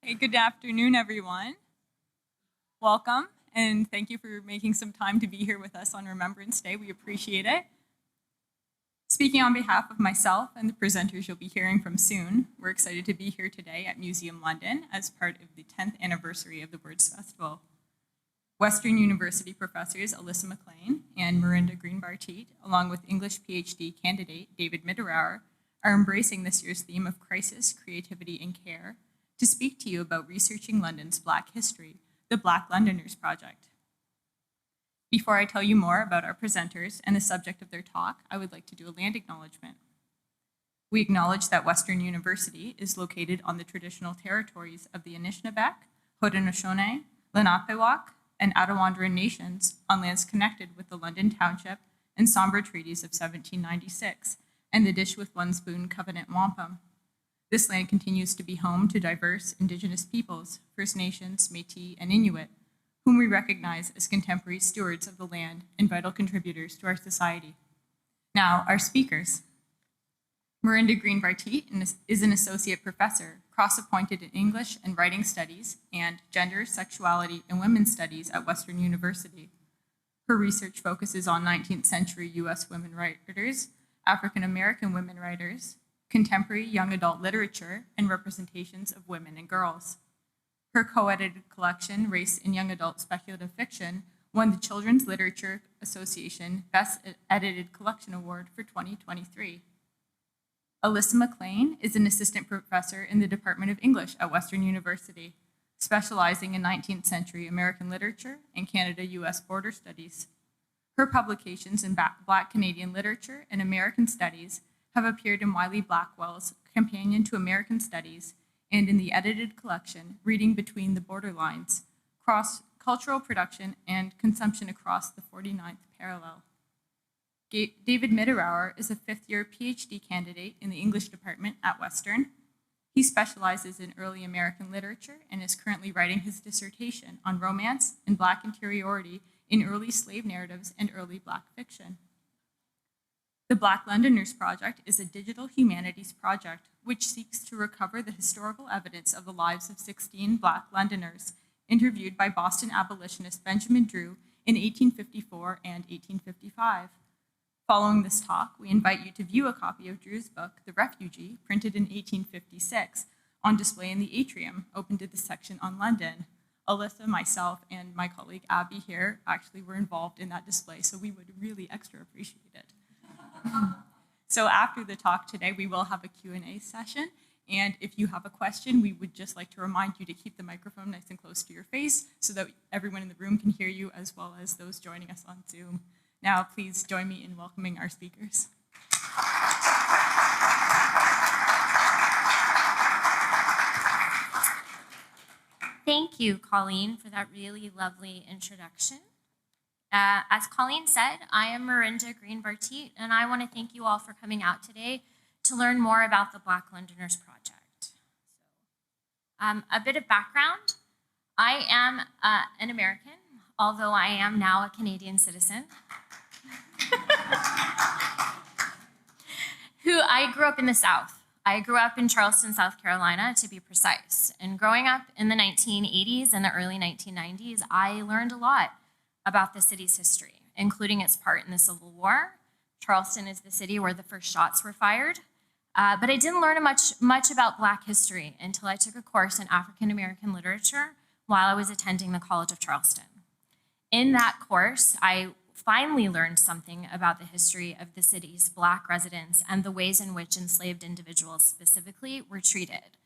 Hey, good afternoon, everyone. Welcome, and thank you for making some time to be here with us on Remembrance Day. We appreciate it. Speaking on behalf of myself and the presenters you'll be hearing from soon, we're excited to be here today at Museum London as part of the 10th anniversary of the Words Festival. Western University professors Alyssa MacLean and Miranda Green-Barteet, along with English PhD candidate David Mitterauer, are embracing this year's theme of crisis, creativity, and care to speak to you about researching London's Black history, the Black Londoners Project. Before I tell you more about our presenters and the subject of their talk, I would like to do a land acknowledgement. We acknowledge that Western University is located on the traditional territories of the Anishinaabe, Haudenosaunee, Lenapehoik, and Attawandaron nations on lands connected with the London Township and Sombra Treaties of 1796 and the Dish with One Spoon Covenant Wampum. This land continues to be home to diverse Indigenous peoples, First Nations, Métis, and Inuit, whom we recognize as contemporary stewards of the land and vital contributors to our society. Now, our speakers. Miranda Green-Barteet is an associate professor, cross-appointed in English and Writing Studies and Gender, Sexuality, and Women's Studies at Western University. Her research focuses on 19th century US women writers, African American women writers, contemporary young adult literature, and representations of women and girls. Her co-edited collection, Race in Young Adult Speculative Fiction, won the Children's Literature Association Best Edited Collection Award for 2023. Alyssa MacLean is an assistant professor in the Department of English at Western University, specializing in 19th century American literature and Canada-US border studies. Her publications in Black Canadian literature and American studies have appeared in Wiley Blackwell's Companion to American Studies and in the edited collection, Reading Between the Borderlines, Cross-Cultural Production and Consumption Across the 49th Parallel. David Mitterauer is a fifth-year PhD candidate in the English department at Western. He specializes in early American literature and is currently writing his dissertation on romance and Black interiority in early slave narratives and early Black fiction. The Black Londoners Project is a digital humanities project which seeks to recover the historical evidence of the lives of 16 Black Londoners interviewed by Boston abolitionist Benjamin Drew in 1854 and 1855. Following this talk, we invite you to view a copy of Drew's book, The Refugee, printed in 1856, on display in the atrium, open to the section on London. Alyssa, myself, and my colleague Abby here actually were involved in that display, so we would really extra appreciate it. So after the talk today, we will have a Q&A session. And if you have a question, we would just like to remind you to keep the microphone nice and close to your face so that everyone in the room can hear you as well as those joining us on Zoom. Now, please join me in welcoming our speakers. Thank you, Colleen, for that really lovely introduction. As Colleen said, I am Miranda Green-Barteet, and I want to thank you all for coming out today to learn more about the Black Londoners Project. A bit of background. I am an American, although I am now a Canadian citizen, who I grew up in the South. I grew up in Charleston, South Carolina, to be precise. And growing up in the 1980s and the early 1990s, I learned a lot about the city's history, including its part in the Civil War. Charleston is the city where the first shots were fired. But I didn't learn much about Black history until I took a course in African American literature while I was attending the College of Charleston. In that course, I finally learned something about the history of the city's Black residents and the ways in which enslaved individuals specifically were treated.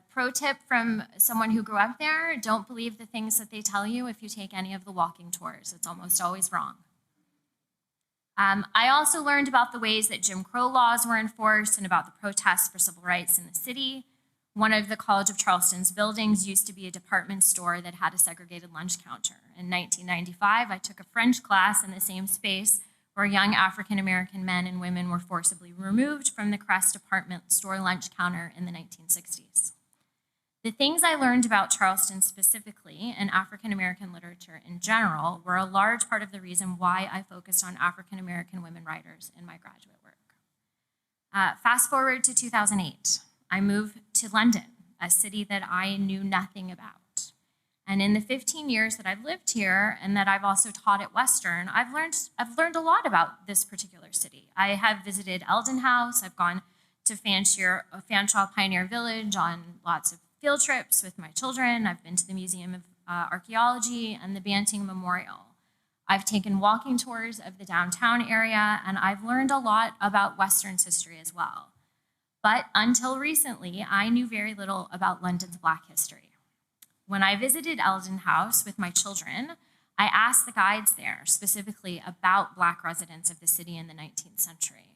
Pro tip from someone who grew up there: don't believe the things that they tell you if you take any of the walking tours. It's almost always wrong. I also learned about the ways that Jim Crow laws were enforced and about the protests for civil rights in the city. One of the College of Charleston's buildings used to be a department store that had a segregated lunch counter. In 1995, I took a French class in the same space where young African American men and women were forcibly removed from the Crest department store lunch counter in the 1960s. The things I learned about Charleston specifically and African American literature in general were a large part of the reason why I focused on African American women writers in my graduate work. Fast forward to 2008. I moved to London a city that I knew nothing about. And in the 15 years that I've lived here and that I've also taught at Western, I've learned a lot about this particular city. I have visited Eldon House. I've gone to Fanshawe Pioneer Village on lots of field trips with my children. I've been to the Museum of Archaeology and the Banting Memorial. I've taken walking tours of the downtown area, and I've learned a lot about Western's history as well. But until recently, I knew very little about London's Black history. When I visited Eldon House with my children, I asked the guides there specifically about Black residents of the city in the 19th century.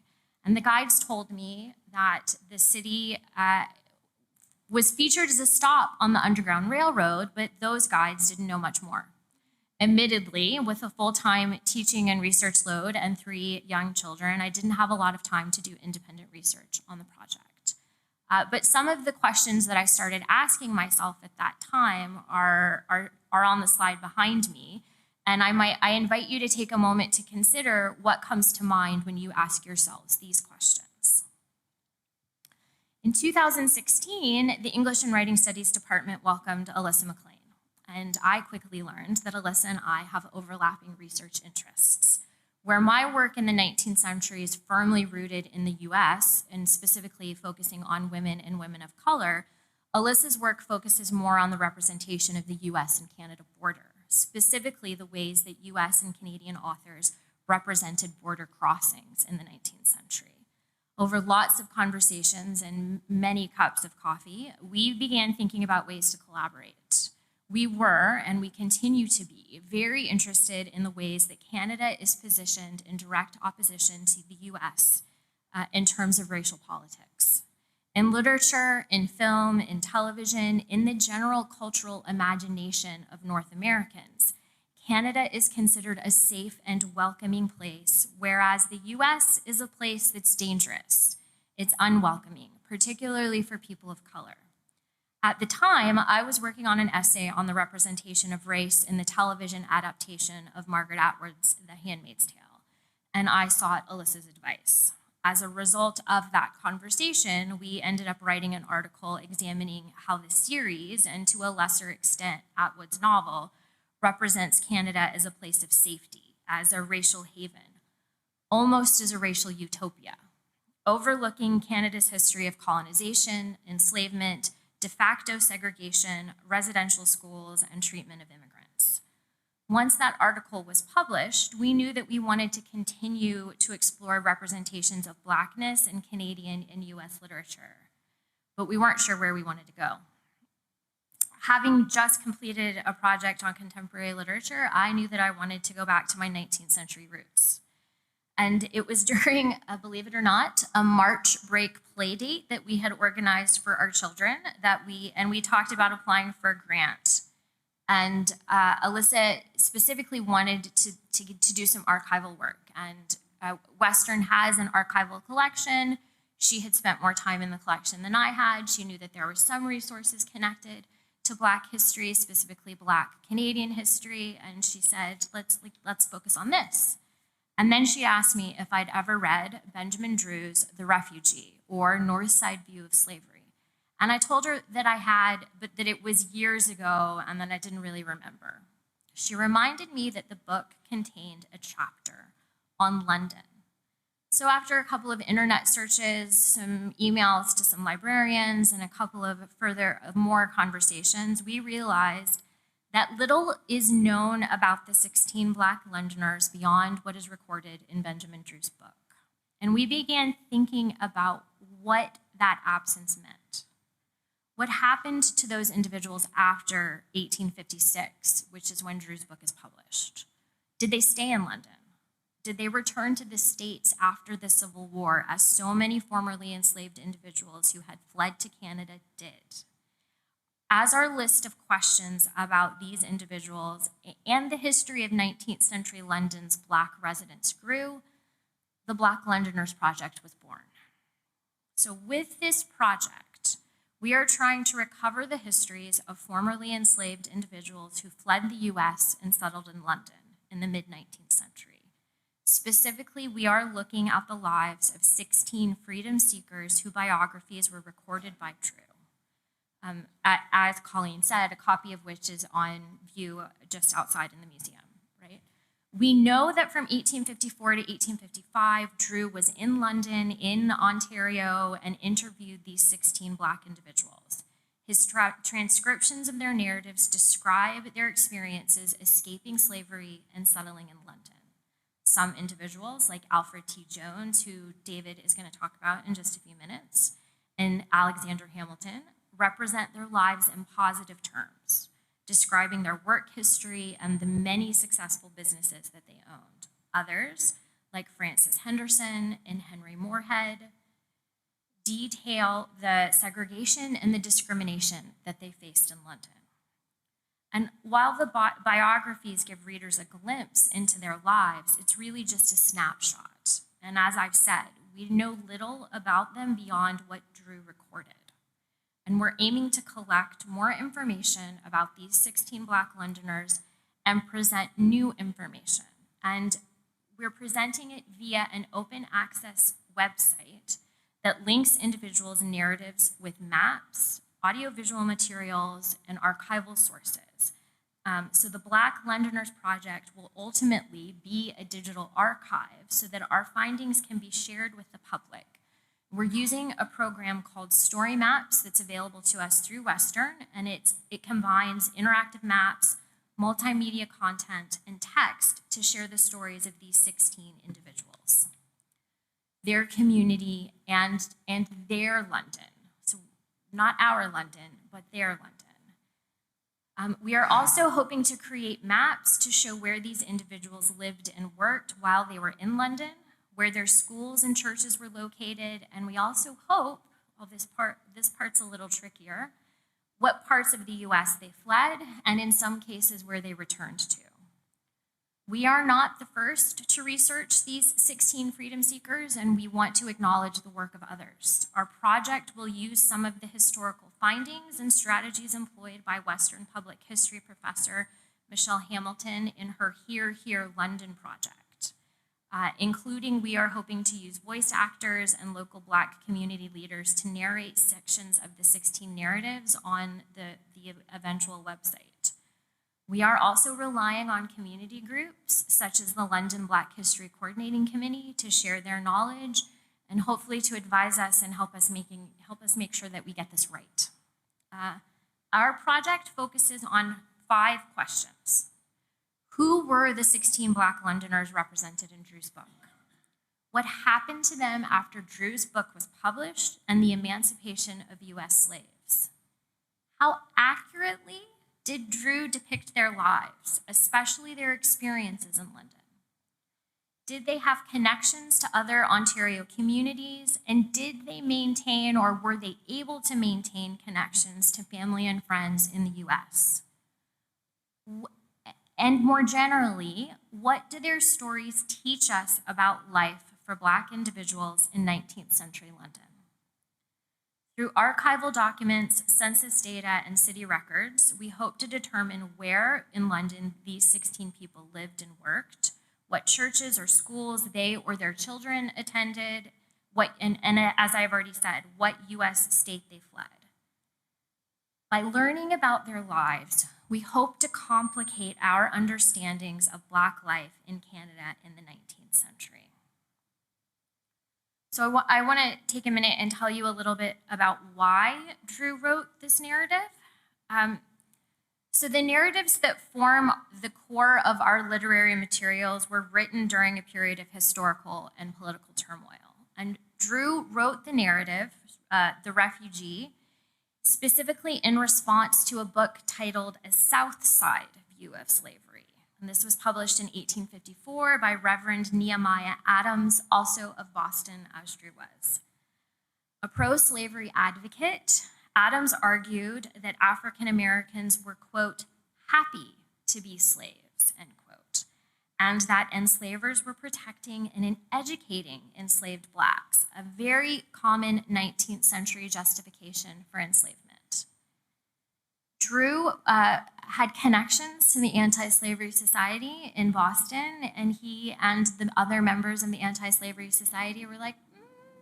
And the guides told me that the city was featured as a stop on the Underground Railroad, but those guides didn't know much more. Admittedly, with a full-time teaching and research load and 3 young children, I didn't have a lot of time to do independent research on the project. But some of the questions that I started asking myself at that time are on the slide behind me. And I invite you to take a moment to consider what comes to mind when you ask yourselves these questions. In 2016, the English and Writing Studies Department welcomed Alyssa MacLean. And I quickly learned that Alyssa and I have overlapping research interests. Where my work in the 19th century is firmly rooted in the US, and specifically focusing on women and women of color, Alyssa's work focuses more on the representation of the US and Canada border, specifically the ways that US and Canadian authors represented border crossings in the 19th century. Over lots of conversations and many cups of coffee, we began thinking about ways to collaborate. We were, and we continue to be, very interested in the ways that Canada is positioned in direct opposition to the US in terms of racial politics. In literature, in film, in television, in the general cultural imagination of North Americans, Canada is considered a safe and welcoming place, whereas the US is a place that's dangerous. It's unwelcoming, particularly for people of color. At the time, I was working on an essay on the representation of race in the television adaptation of Margaret Atwood's The Handmaid's Tale, and I sought Alyssa's advice. As a result of that conversation, we ended up writing an article examining how the series, and to a lesser extent Atwood's novel, represents Canada as a place of safety, as a racial haven, almost as a racial utopia, overlooking Canada's history of colonization, enslavement, de facto segregation, residential schools, and treatment of immigrants. Once that article was published, we knew that we wanted to continue to explore representations of Blackness in Canadian and US literature, but we weren't sure where we wanted to go. Having just completed a project on contemporary literature, I knew that I wanted to go back to my 19th century roots. And it was during, believe it or not, a March break play date that we had organized for our children that we talked about applying for a grant. And Alyssa specifically wanted to do some archival work. And Western has an archival collection. She had spent more time in the collection than I had. She knew that there were some resources connected to Black history, specifically Black Canadian history. And she said, let's focus on this. And then she asked me if I'd ever read Benjamin Drew's The Refugee, or North Side View of Slavery. And I told her that I had, but that it was years ago and that I didn't really remember. She reminded me that the book contained a chapter on London. So after a couple of internet searches, some emails to some librarians, and a couple of more conversations, we realized that little is known about the 16 Black Londoners beyond what is recorded in Benjamin Drew's book. And we began thinking about what that absence meant. What happened to those individuals after 1856, which is when Drew's book is published? Did they stay in London? Did they return to the States after the Civil War, as so many formerly enslaved individuals who had fled to Canada did? As our list of questions about these individuals and the history of 19th century London's Black residents grew, the Black Londoners Project was born. So with this project, we are trying to recover the histories of formerly enslaved individuals who fled the US and settled in London in the mid-19th century. Specifically, we are looking at the lives of 16 freedom seekers whose biographies were recorded by Drew. as Colleen said, a copy of which is on view just outside in the museum, right? We know that from 1854 to 1855, Drew was in London, in Ontario, and interviewed these 16 Black individuals. His transcriptions of their narratives describe their experiences escaping slavery and settling in London. Some individuals, like Alfred T. Jones, who David is going to talk about in just a few minutes, and Alexander Hamilton, represent their lives in positive terms, describing their work history and the many successful businesses that they owned. Others, like Francis Henderson and Henry Moorhead, detail the segregation and the discrimination that they faced in London. And while the biographies give readers a glimpse into their lives, it's really just a snapshot. And as I've said, we know little about them beyond what Drew recorded. And we're aiming to collect more information about these 16 Black Londoners and present new information. And we're presenting it via an open access website that links individuals' narratives with maps, audiovisual materials, and archival sources. So the Black Londoners Project will ultimately be a digital archive so that our findings can be shared with the public. We're using a program called Story Maps that's available to us through Western, and it combines interactive maps, multimedia content, and text to share the stories of these 16 individuals, their community, and their London. So not our London, but their London. We are also hoping to create maps to show where these individuals lived and worked while they were in London, where their schools and churches were located, and we also hope, well, this part's a little trickier, what parts of the US they fled, and in some cases where they returned to. We are not the first to research these 16 freedom seekers, and we want to acknowledge the work of others. Our project will use some of the historical findings and strategies employed by Western public history professor Michelle Hamilton in her Here, Here, London project, including we are hoping to use voice actors and local Black community leaders to narrate sections of the 16 narratives on the eventual website. We are also relying on community groups, such as the London Black History Coordinating Committee, to share their knowledge and hopefully to advise us and help us make sure that we get this right. Our project focuses on 5 questions. Who were the 16 Black Londoners represented in Drew's book? What happened to them after Drew's book was published and the emancipation of US slaves? How accurately did Drew depict their lives, especially their experiences in London? Did they have connections to other Ontario communities, and did they maintain or were they able to maintain connections to family and friends in the US? And more generally, what do their stories teach us about life for Black individuals in 19th century London? Through archival documents, census data, and city records, we hope to determine where in London these 16 people lived and worked, what churches or schools they or their children attended, and as I've already said, what US state they fled. By learning about their lives, we hope to complicate our understandings of Black life in Canada in the 19th century. So I want to take a minute and tell you a little bit about why Drew wrote this narrative. So the narratives that form the core of our literary materials were written during a period of historical and political turmoil. And Drew wrote the narrative, The Refugee, specifically in response to a book titled A South Side View of Slavery. And this was published in 1854 by Reverend Nehemiah Adams, also of Boston, as Drew was. A pro-slavery advocate, Adams argued that African Americans were, quote, happy to be slaves, end quote, and that enslavers were protecting and educating enslaved Blacks, a very common 19th century justification for enslavement. Drew had connections to the Anti-Slavery Society in Boston, and he and the other members of the Anti-Slavery Society were like,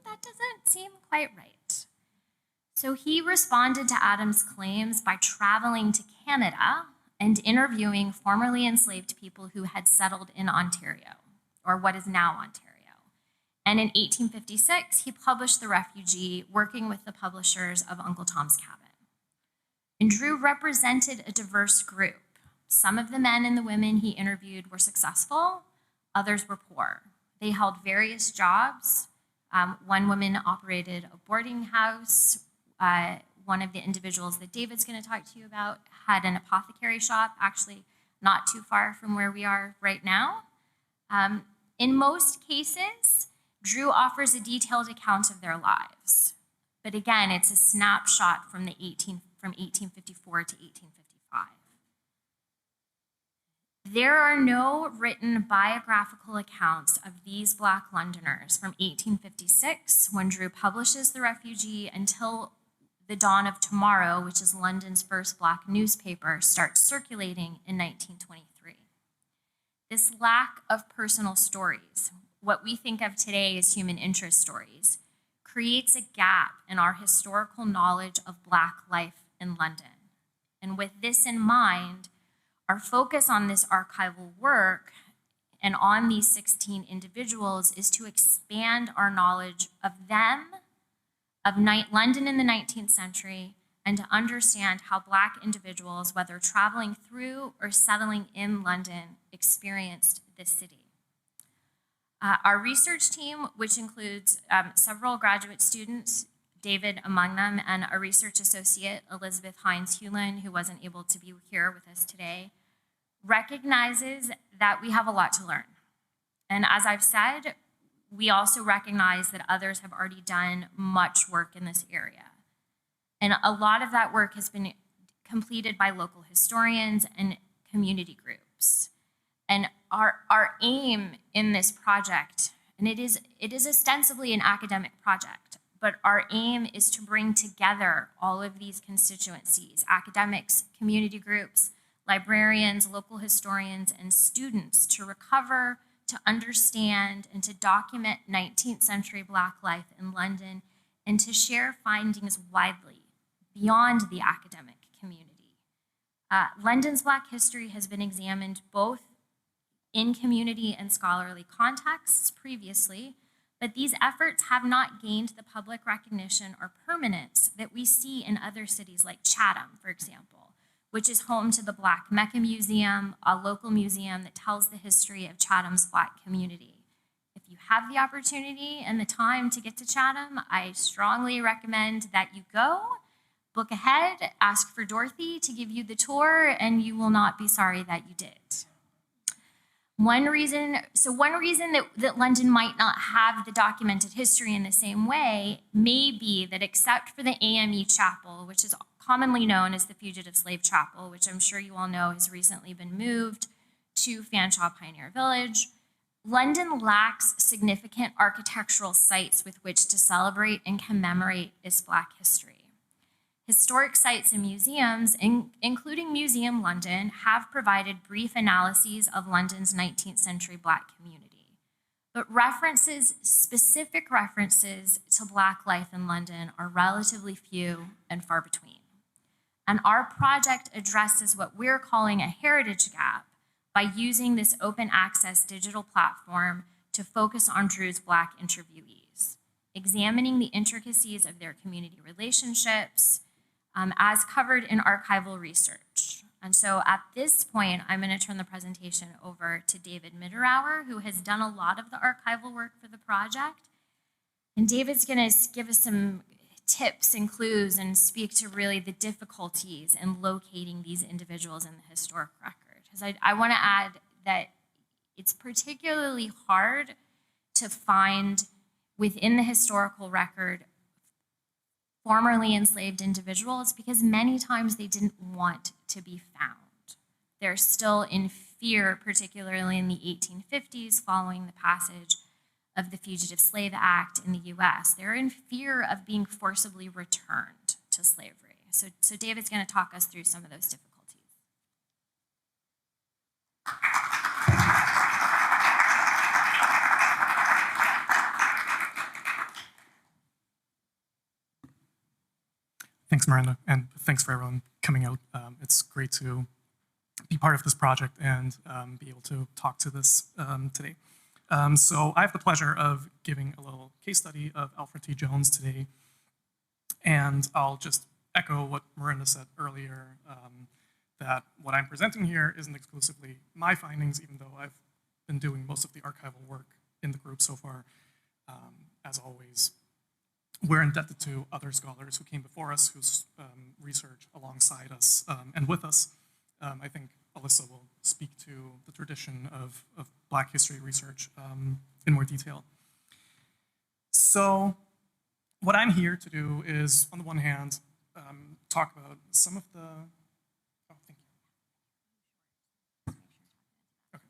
that doesn't seem quite right. So he responded to Adams' claims by traveling to Canada and interviewing formerly enslaved people who had settled in Ontario, or what is now Ontario. And in 1856, he published The Refugee, working with the publishers of Uncle Tom's Cabin. And Drew represented a diverse group. Some of the men and the women he interviewed were successful, others were poor. They held various jobs. One woman operated a boarding house. One of the individuals that David's going to talk to you about had an apothecary shop, actually not too far from where we are right now. In most cases, Drew offers a detailed account of their lives. But again, it's a snapshot from 1854 to 1855. There are no written biographical accounts of these Black Londoners from 1856, when Drew publishes The Refugee, until The Dawn of Tomorrow, which is London's first Black newspaper, starts circulating in 1923. This lack of personal stories, what we think of today as human interest stories, creates a gap in our historical knowledge of Black life in London. And with this in mind, our focus on this archival work and on these 16 individuals is to expand our knowledge of them, of London in the 19th century, and to understand how Black individuals, whether traveling through or settling in London, experienced this city. Our research team, which includes several graduate students, David among them, and a research associate, Elizabeth Hines-Hewlin, who wasn't able to be here with us today, recognizes that we have a lot to learn. And as I've said, we also recognize that others have already done much work in this area. And a lot of that work has been completed by local historians and community groups. And our aim in this project, and it is ostensibly an academic project, but our aim is to bring together all of these constituencies, academics, community groups, librarians, local historians, and students, to recover, to understand, and to document 19th century Black life in London, and to share findings widely beyond the academic community. London's Black history has been examined both in community and scholarly contexts previously, but these efforts have not gained the public recognition or permanence that we see in other cities like Chatham, for example, which is home to the Black Mecca Museum, a local museum that tells the history of Chatham's Black community. If you have the opportunity and the time to get to Chatham, I strongly recommend that you go, book ahead, ask for Dorothy to give you the tour, and you will not be sorry that you did. One reason that London might not have the documented history in the same way may be that, except for the AME Chapel, which is commonly known as the Fugitive Slave Chapel, which I'm sure you all know has recently been moved to Fanshawe Pioneer Village, London lacks significant architectural sites with which to celebrate and commemorate its Black history. Historic sites and museums, including Museum London, have provided brief analyses of London's 19th century Black community. But specific references to Black life in London are relatively few and far between. And our project addresses what we're calling a heritage gap by using this open access digital platform to focus on Drew's Black interviewees, examining the intricacies of their community relationships, as covered in archival research. And so at this point, I'm going to turn the presentation over to David Mitterauer, who has done a lot of the archival work for the project. And David's going to give us some tips and clues and speak to really the difficulties in locating these individuals in the historic record. Because I want to add that it's particularly hard to find within the historical record formerly enslaved individuals, because many times they didn't want to be found. They're still in fear, particularly in the 1850s, following the passage of the Fugitive Slave Act in the US. They're in fear of being forcibly returned to slavery. So David's going to talk us through some of those difficulties. Thanks, Miranda, and thanks for everyone coming out. It's great to be part of this project and be able to talk to this today. So I have the pleasure of giving a little case study of Alfred T. Jones today, and I'll just echo what Miranda said earlier, that what I'm presenting here isn't exclusively my findings, even though I've been doing most of the archival work in the group so far. As always, we're indebted to other scholars who came before us, whose research alongside us and with us. I think Alyssa will speak to the tradition of Black history research in more detail. So what I'm here to do is, on the one hand, talk about some of the, oh, thank you. Okay.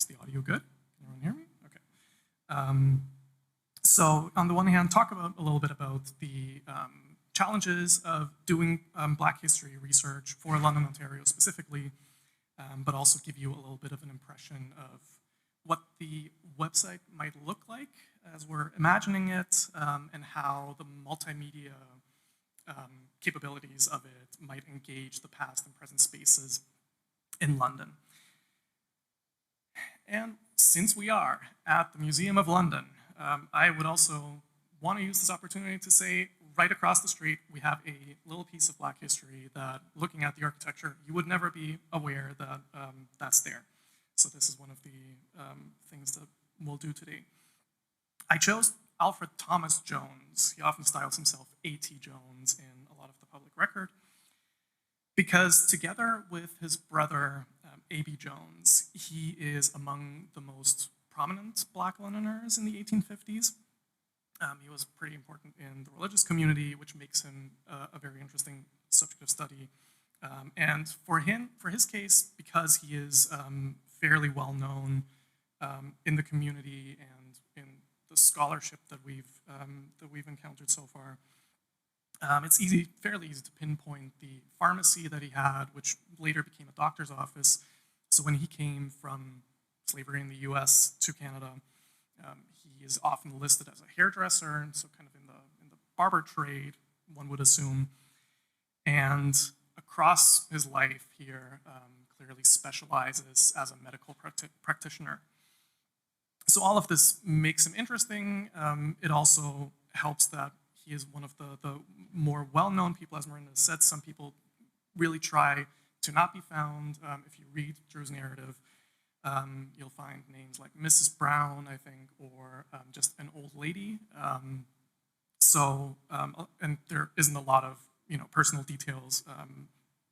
Is the audio good? Can everyone hear me? Okay. So on the one hand, talk about a little bit about the challenges of doing Black history research for London, Ontario specifically, but also give you a little bit of an impression of what the website might look like as we're imagining it, and how the multimedia capabilities of it might engage the past and present spaces in London. And since we are at the Museum of London, I would also want to use this opportunity to say, right across the street, we have a little piece of Black history that, looking at the architecture, you would never be aware that that's there. So this is one of the things that we'll do today. I chose Alfred Thomas Jones. He often styles himself A.T. Jones in a lot of the public record, because together with his brother, A.B. Jones, he is among the most prominent Black Londoners in the 1850s. He was pretty important in the religious community, which makes him a very interesting subject of study. And for his case, because he is fairly well known in the community and in the scholarship that we've encountered so far, it's fairly easy to pinpoint the pharmacy that he had, which later became a doctor's office. So when he came from slavery in the US to Canada, he is often listed as a hairdresser, and so kind of in the barber trade, one would assume. And across his life here, clearly specializes as a medical practitioner. So all of this makes him interesting. It also helps that he is one of the more well-known people, as Miranda said. Some people really try to not be found. If you read Drew's narrative, you'll find names like Mrs. Brown, I think, or just an old lady. And there isn't a lot of personal details,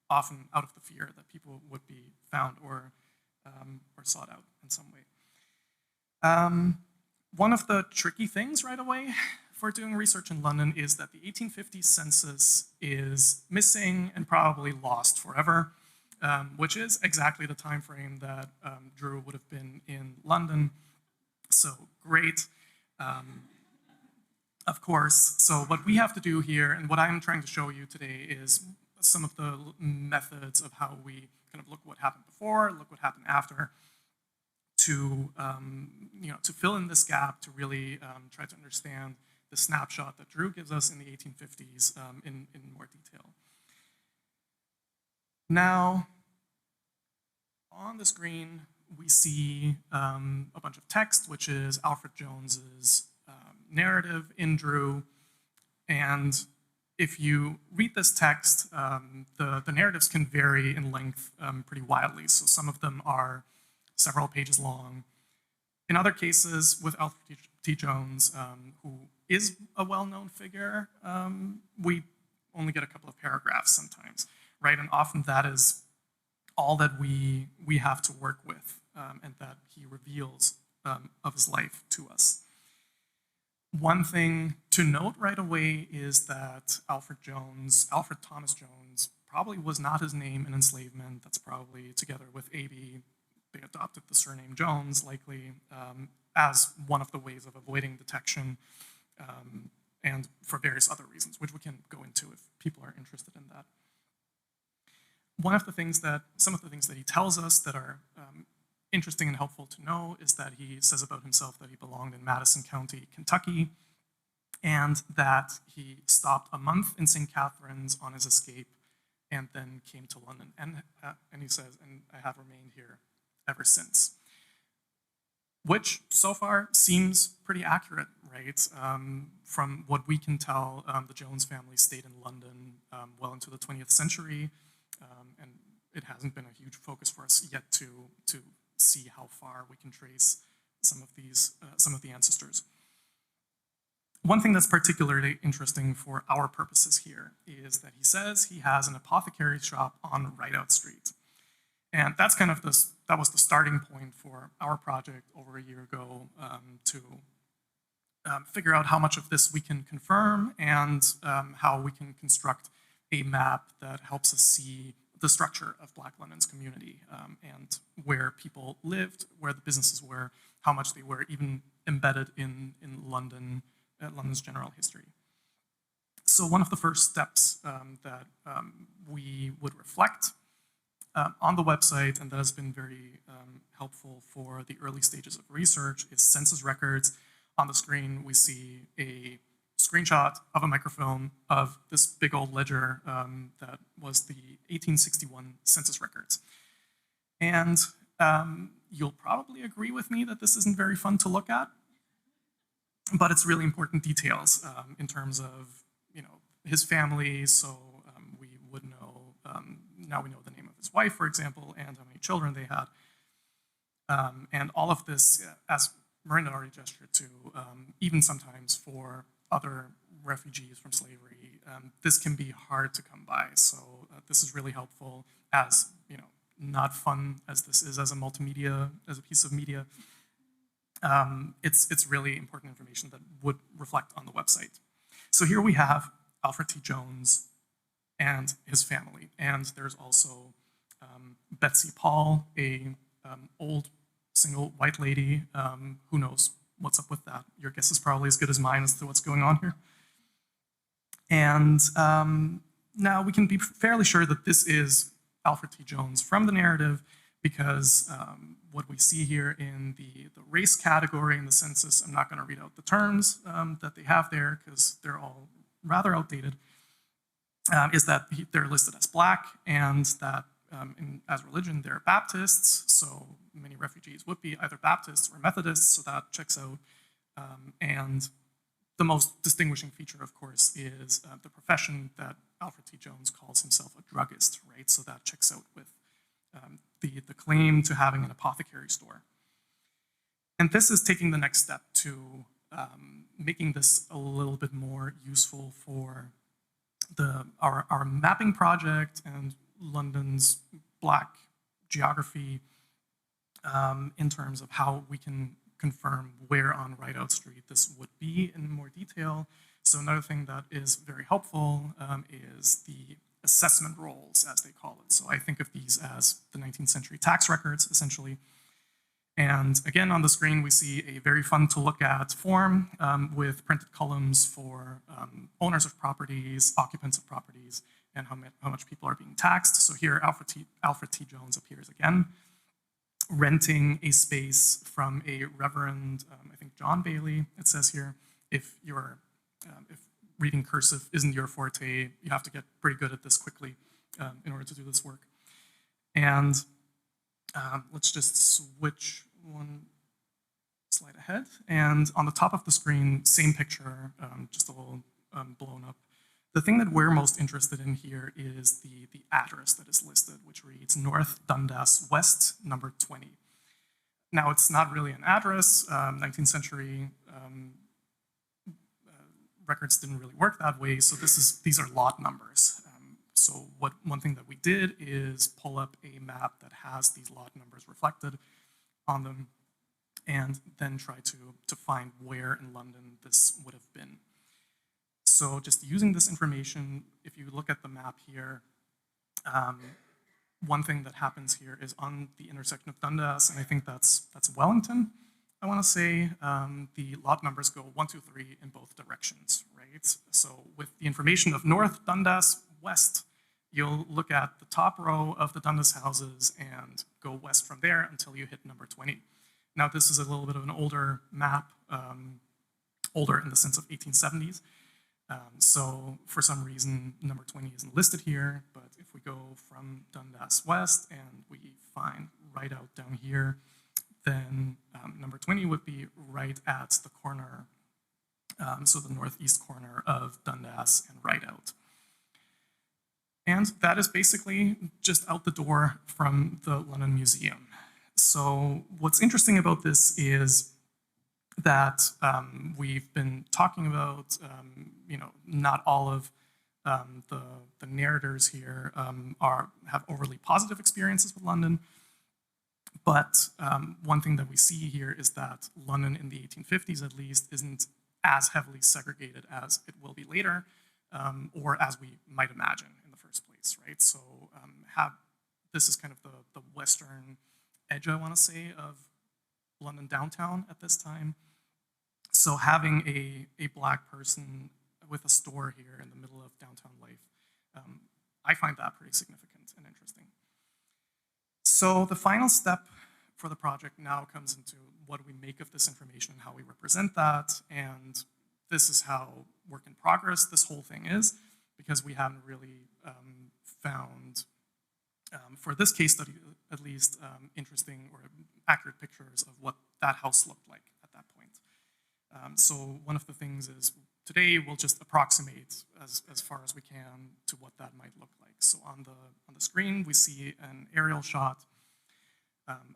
often out of the fear that people would be found or sought out in some way. One of the tricky things right away for doing research in London is that the 1850 census is missing and probably lost forever. Which is exactly the time frame that Drew would have been in London. So great, of course. So what we have to do here, and what I'm trying to show you today, is some of the methods of how we kind of look what happened before, look what happened after, to to fill in this gap, to really try to understand the snapshot that Drew gives us in the 1850s in more detail. Now, on the screen, we see a bunch of text, which is Alfred Jones's narrative in Drew. And if you read this text, the narratives can vary in length pretty wildly. So some of them are several pages long. In other cases, with Alfred T. Jones, who is a well-known figure, we only get a couple of paragraphs sometimes, right? And often that is all that we have to work with, and that he reveals of his life to us. One thing to note right away is that Alfred Thomas Jones, probably was not his name in enslavement. That's probably, together with A.B., they adopted the surname Jones, likely, as one of the ways of avoiding detection, and for various other reasons, which we can go into if people are interested in that. Some of the things that he tells us that are interesting and helpful to know is that he says about himself that he belonged in Madison County, Kentucky, and that he stopped a month in St. Catharines on his escape and then came to London. And he says, and I have remained here ever since. Which so far seems pretty accurate, right? From what we can tell, the Jones family stayed in London well into the 20th century, and it hasn't been a huge focus for us yet to see how far we can trace some of the ancestors. One thing that's particularly interesting for our purposes here is that he says he has an apothecary shop on Rideout Street. And that's kind of that was the starting point for our project over a year ago to figure out how much of this we can confirm and how we can construct a map that helps us see the structure of Black London's community and where people lived, where the businesses were, how much they were even embedded in London, London's general history. So one of the first steps that we would reflect on the website, and that has been very helpful for the early stages of research, is census records. On the screen, we see a screenshot of a microfilm of this big old ledger that was the 1861 census records. And you'll probably agree with me that this isn't very fun to look at, but it's really important details in terms of, his family. So we would know, now we know the name of his wife, for example, and how many children they had. And all of this, as Miranda already gestured to, even sometimes for other refugees from slavery, this can be hard to come by. So this is really helpful, as not fun as this is as a multimedia, as a piece of media. It's really important information that would reflect on the website. So here we have Alfred T. Jones and his family, and there's also Betsy Paul, a old single white lady. Who knows what's up with that? Your guess is probably as good as mine as to what's going on here. And now we can be fairly sure that this is Alfred T. Jones from the narrative, because what we see here in the race category in the census, I'm not going to read out the terms that they have there because they're all rather outdated, is that they're listed as Black, and that as religion they're Baptists. So many refugees would be either Baptists or Methodists, so that checks out. And the most distinguishing feature, of course, is the profession that Alfred T. Jones calls himself a druggist, right? So that checks out with the claim to having an apothecary store. And this is taking the next step to making this a little bit more useful for our mapping project and London's Black geography in terms of how we can confirm where on Rideout Street this would be in more detail. So another thing that is very helpful is the assessment rolls, as they call it. So I think of these as the 19th century tax records, essentially. And again, on the screen, we see a very fun to look at form with printed columns for owners of properties, occupants of properties, and how much people are being taxed. So here, Alfred T. Jones appears again, renting a space from a Reverend, I think John Bailey, it says here. If reading cursive isn't your forte, you have to get pretty good at this quickly in order to do this work. And let's just switch one slide ahead. And on the top of the screen, same picture, just a little blown up. The thing that we're most interested in here is the address that is listed, which reads North Dundas West, number 20. Now, it's not really an address. 19th century records didn't really work that way, so these are lot numbers. So one thing that we did is pull up a map that has these lot numbers reflected on them, and then try to find where in London this would have been. So just using this information, if you look at the map here, one thing that happens here is on the intersection of Dundas, and I think that's Wellington, I want to say, the lot numbers go 1, 2, 3 in both directions, right? So with the information of North Dundas West, you'll look at the top row of the Dundas houses and go west from there until you hit number 20. Now, this is a little bit of an older map, older in the sense of 1870s. So for some reason, number 20 isn't listed here, but if we go from Dundas West and we find right out down here, then number 20 would be right at the corner, so the northeast corner of Dundas and right out. And that is basically just out the door from the London Museum. So what's interesting about this is that we've been talking about, not all of the narrators here have overly positive experiences with London. But one thing that we see here is that London in the 1850s, at least, isn't as heavily segregated as it will be later, or as we might imagine in the first place, right? So this is kind of the western edge, I want to say, of London downtown at this time. So having a Black person with a store here in the middle of downtown life, I find that pretty significant and interesting. So the final step for the project now comes into what do we make of this information and how we represent that. And this is how work in progress this whole thing is, because we haven't really found, for this case study at least, interesting or accurate pictures of what that house looked like at that point. So one of the things is today we'll just approximate as far as we can to what that might look like. So on the screen we see an aerial shot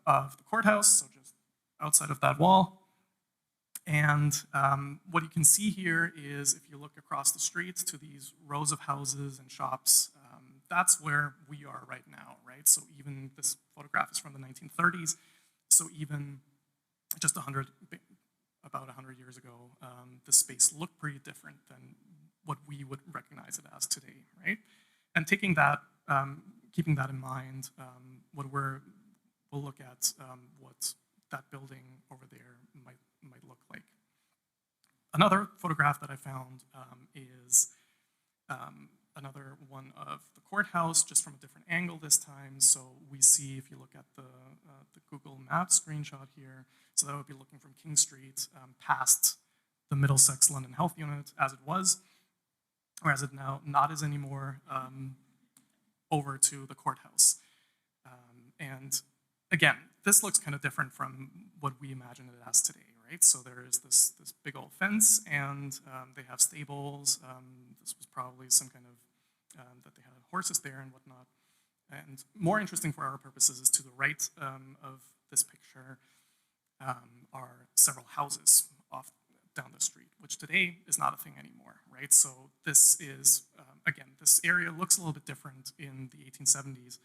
of the courthouse, so just outside of that wall. And what you can see here is if you look across the street to these rows of houses and shops, that's where we are right now, right? So even this photograph is from the 1930s, so even just about 100 years ago, the space looked pretty different than what we would recognize it as today, right? And taking that, keeping that in mind, we'll look at what that building over there might look like. Another photograph that I found is another one of the courthouse, just from a different angle this time. So we see, if you look at the Google Maps screenshot here, so that would be looking from King Street past the Middlesex London Health Unit as it was, or as it now not is anymore, over to the courthouse. And again, this looks kind of different from what we imagine it as today, right? So there is this big old fence, and they have stables. This was probably some kind of, that they had horses there and whatnot. And more interesting for our purposes is to the right of this picture are several houses off down the street, which today is not a thing anymore, right? So this is, again, this area looks a little bit different in the 1870s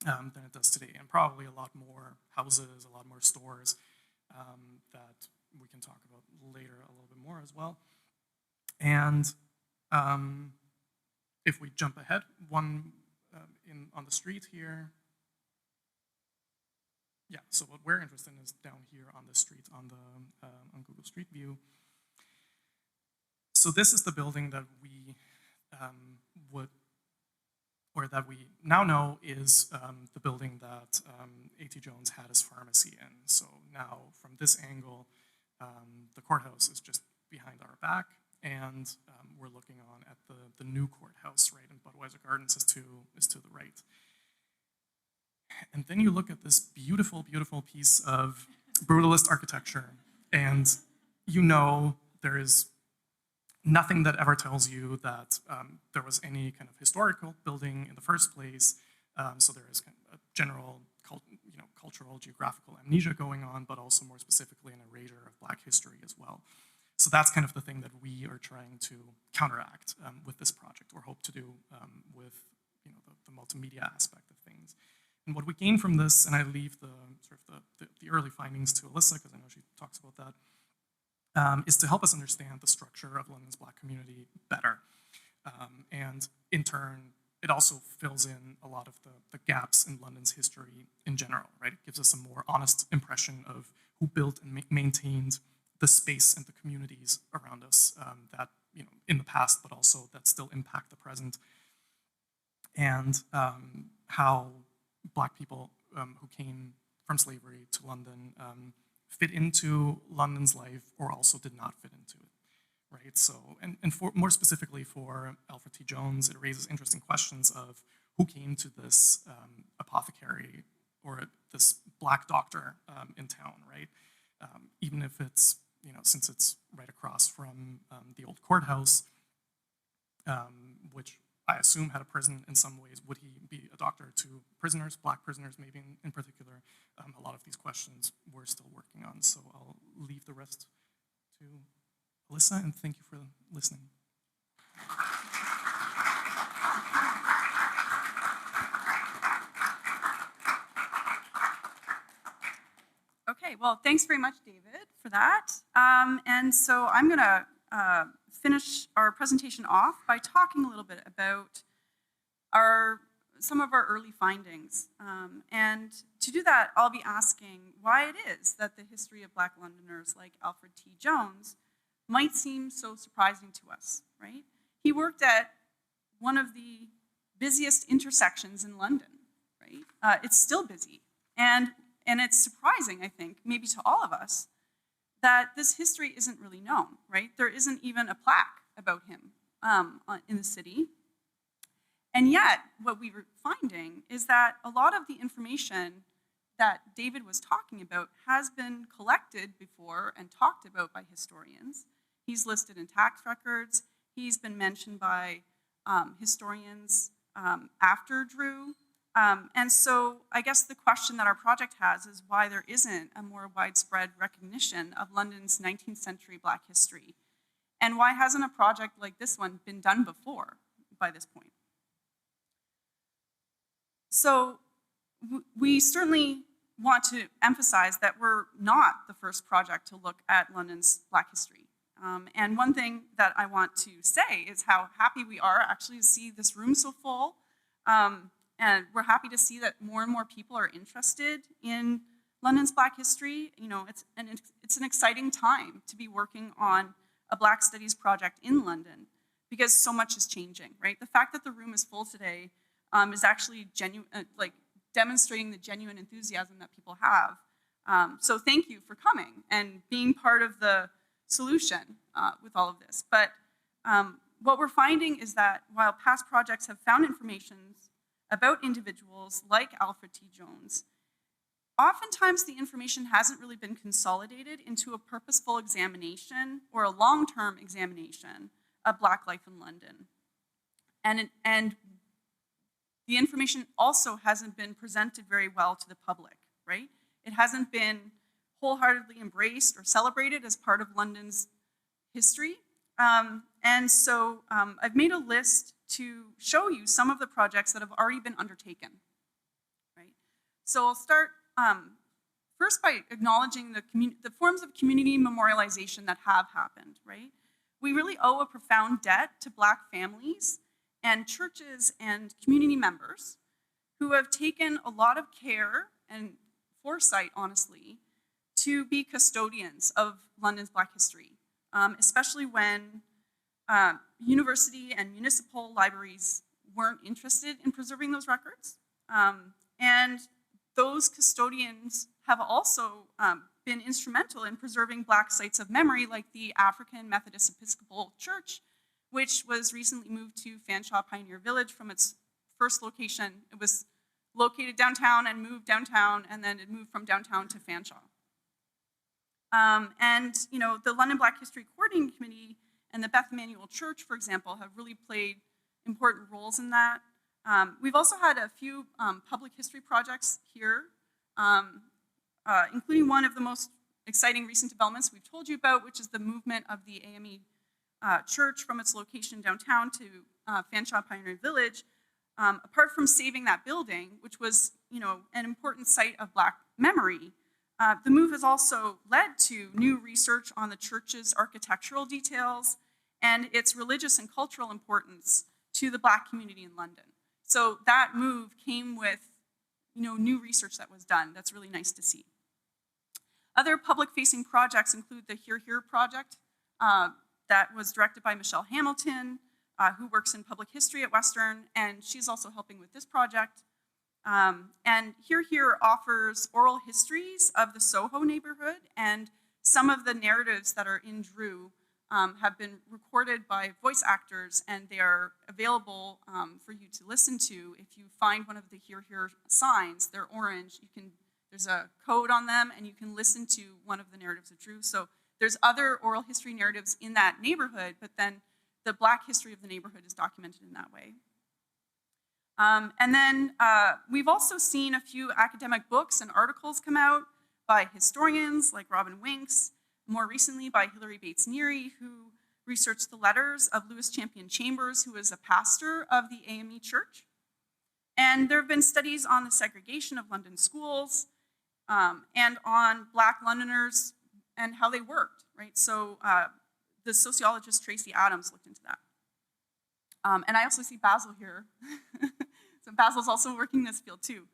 than it does today, and probably a lot more houses, a lot more stores that we can talk about later a little bit more as well. And if we jump ahead one on the street here, yeah, so what we're interested in is down here on the street on Google Street View. So this is the building that we that we now know is the building that A.T. Jones had his pharmacy in. So now from this angle, the courthouse is just behind our back, and we're looking on at the new courthouse, right? And Budweiser Gardens is to the right. And then you look at this beautiful, beautiful piece of brutalist architecture, and you know there is nothing that ever tells you that there was any kind of historical building in the first place. So there is kind of a general cultural, geographical amnesia going on, but also more specifically an erasure of Black history as well. So that's kind of the thing that we are trying to counteract with this project, or hope to do with the multimedia aspect of things. And what we gain from this, and I leave the early findings to Alyssa, because I know she talks about that, is to help us understand the structure of London's Black community better. And in turn, it also fills in a lot of the gaps in London's history in general, right? It gives us a more honest impression of who built and maintained the space and the communities around us that, in the past, but also that still impact the present. And how Black people who came from slavery to London fit into London's life or also did not fit into it, right? So, and for, more specifically for Alfred T. Jones, it raises interesting questions of who came to this apothecary or this black doctor in town, right? Even if it's, since it's right across from the old courthouse, which I assume had a prison in some ways, would he be a doctor to prisoners, black prisoners maybe in particular? A lot of these questions we're still working on, so I'll leave the rest to Alyssa, and thank you for listening. Okay, well, thanks very much, David, for that. And so I'm going to finish our presentation off by talking a little bit about some of our early findings. And to do that, I'll be asking why it is that the history of Black Londoners like Alfred T. Jones might seem so surprising to us, right? He worked at one of the busiest intersections in London, right? It's still busy. And it's surprising, I think, maybe to all of us, that this history isn't really known, right? There isn't even a plaque about him in the city. And yet, what we were finding is that a lot of the information that David was talking about has been collected before and talked about by historians. He's listed in tax records. He's been mentioned by historians after Drew. And so I guess the question that our project has is why there isn't a more widespread recognition of London's 19th century Black history. And why hasn't a project like this one been done before by this point? So we certainly want to emphasize that we're not the first project to look at London's Black history. And one thing that I want to say is how happy we are actually to see this room so full. And we're happy to see that more and more people are interested in London's Black history. It's an exciting time to be working on a Black Studies project in London because so much is changing, right? The fact that the room is full today is actually demonstrating the genuine enthusiasm that people have. So thank you for coming and being part of the solution with all of this. But what we're finding is that while past projects have found information about individuals like Alfred T. Jones, oftentimes the information hasn't really been consolidated into a purposeful examination or a long-term examination of Black life in London. And the information also hasn't been presented very well to the public, right? It hasn't been wholeheartedly embraced or celebrated as part of London's history. And so I've made a list to show you some of the projects that have already been undertaken, right? So I'll start first by acknowledging the forms of community memorialization that have happened, right? We really owe a profound debt to Black families and churches and community members who have taken a lot of care and foresight, honestly, to be custodians of London's Black history, especially when university and municipal libraries weren't interested in preserving those records. And those custodians have also been instrumental in preserving Black sites of memory, like the African Methodist Episcopal Church, which was recently moved to Fanshawe Pioneer Village from its first location. It was located downtown and moved downtown, and then it moved from downtown to Fanshawe. And the London Black History Coordinating Committee and the Beth Emanuel Church, for example, have really played important roles in that. We've also had a few public history projects here, including one of the most exciting recent developments we've told you about, which is the movement of the AME Church from its location downtown to Fanshawe Pioneer Village. Apart from saving that building, which was an important site of Black memory, the move has also led to new research on the church's architectural details and its religious and cultural importance to the Black community in London. So that move came with new research that was done. That's really nice to see. Other public-facing projects include the Here Here project that was directed by Michelle Hamilton, who works in public history at Western, and she's also helping with this project. And Here offers oral histories of the Soho neighborhood, and some of the narratives that are in Drew have been recorded by voice actors, and they are available for you to listen to. If you find one of the Here signs, they're orange, there's a code on them, and you can listen to one of the narratives of Drew. So there's other oral history narratives in that neighborhood, but then the Black history of the neighborhood is documented in that way. And then we've also seen a few academic books and articles come out by historians like Robin Winks, more recently by Hilary Bates Neary, who researched the letters of Lewis Champion Chambers, who was a pastor of the AME Church. And there have been studies on the segregation of London schools and on Black Londoners and how they worked, right? So the sociologist Tracy Adams looked into that. And I also see Basil here. So Basil's also working in this field too.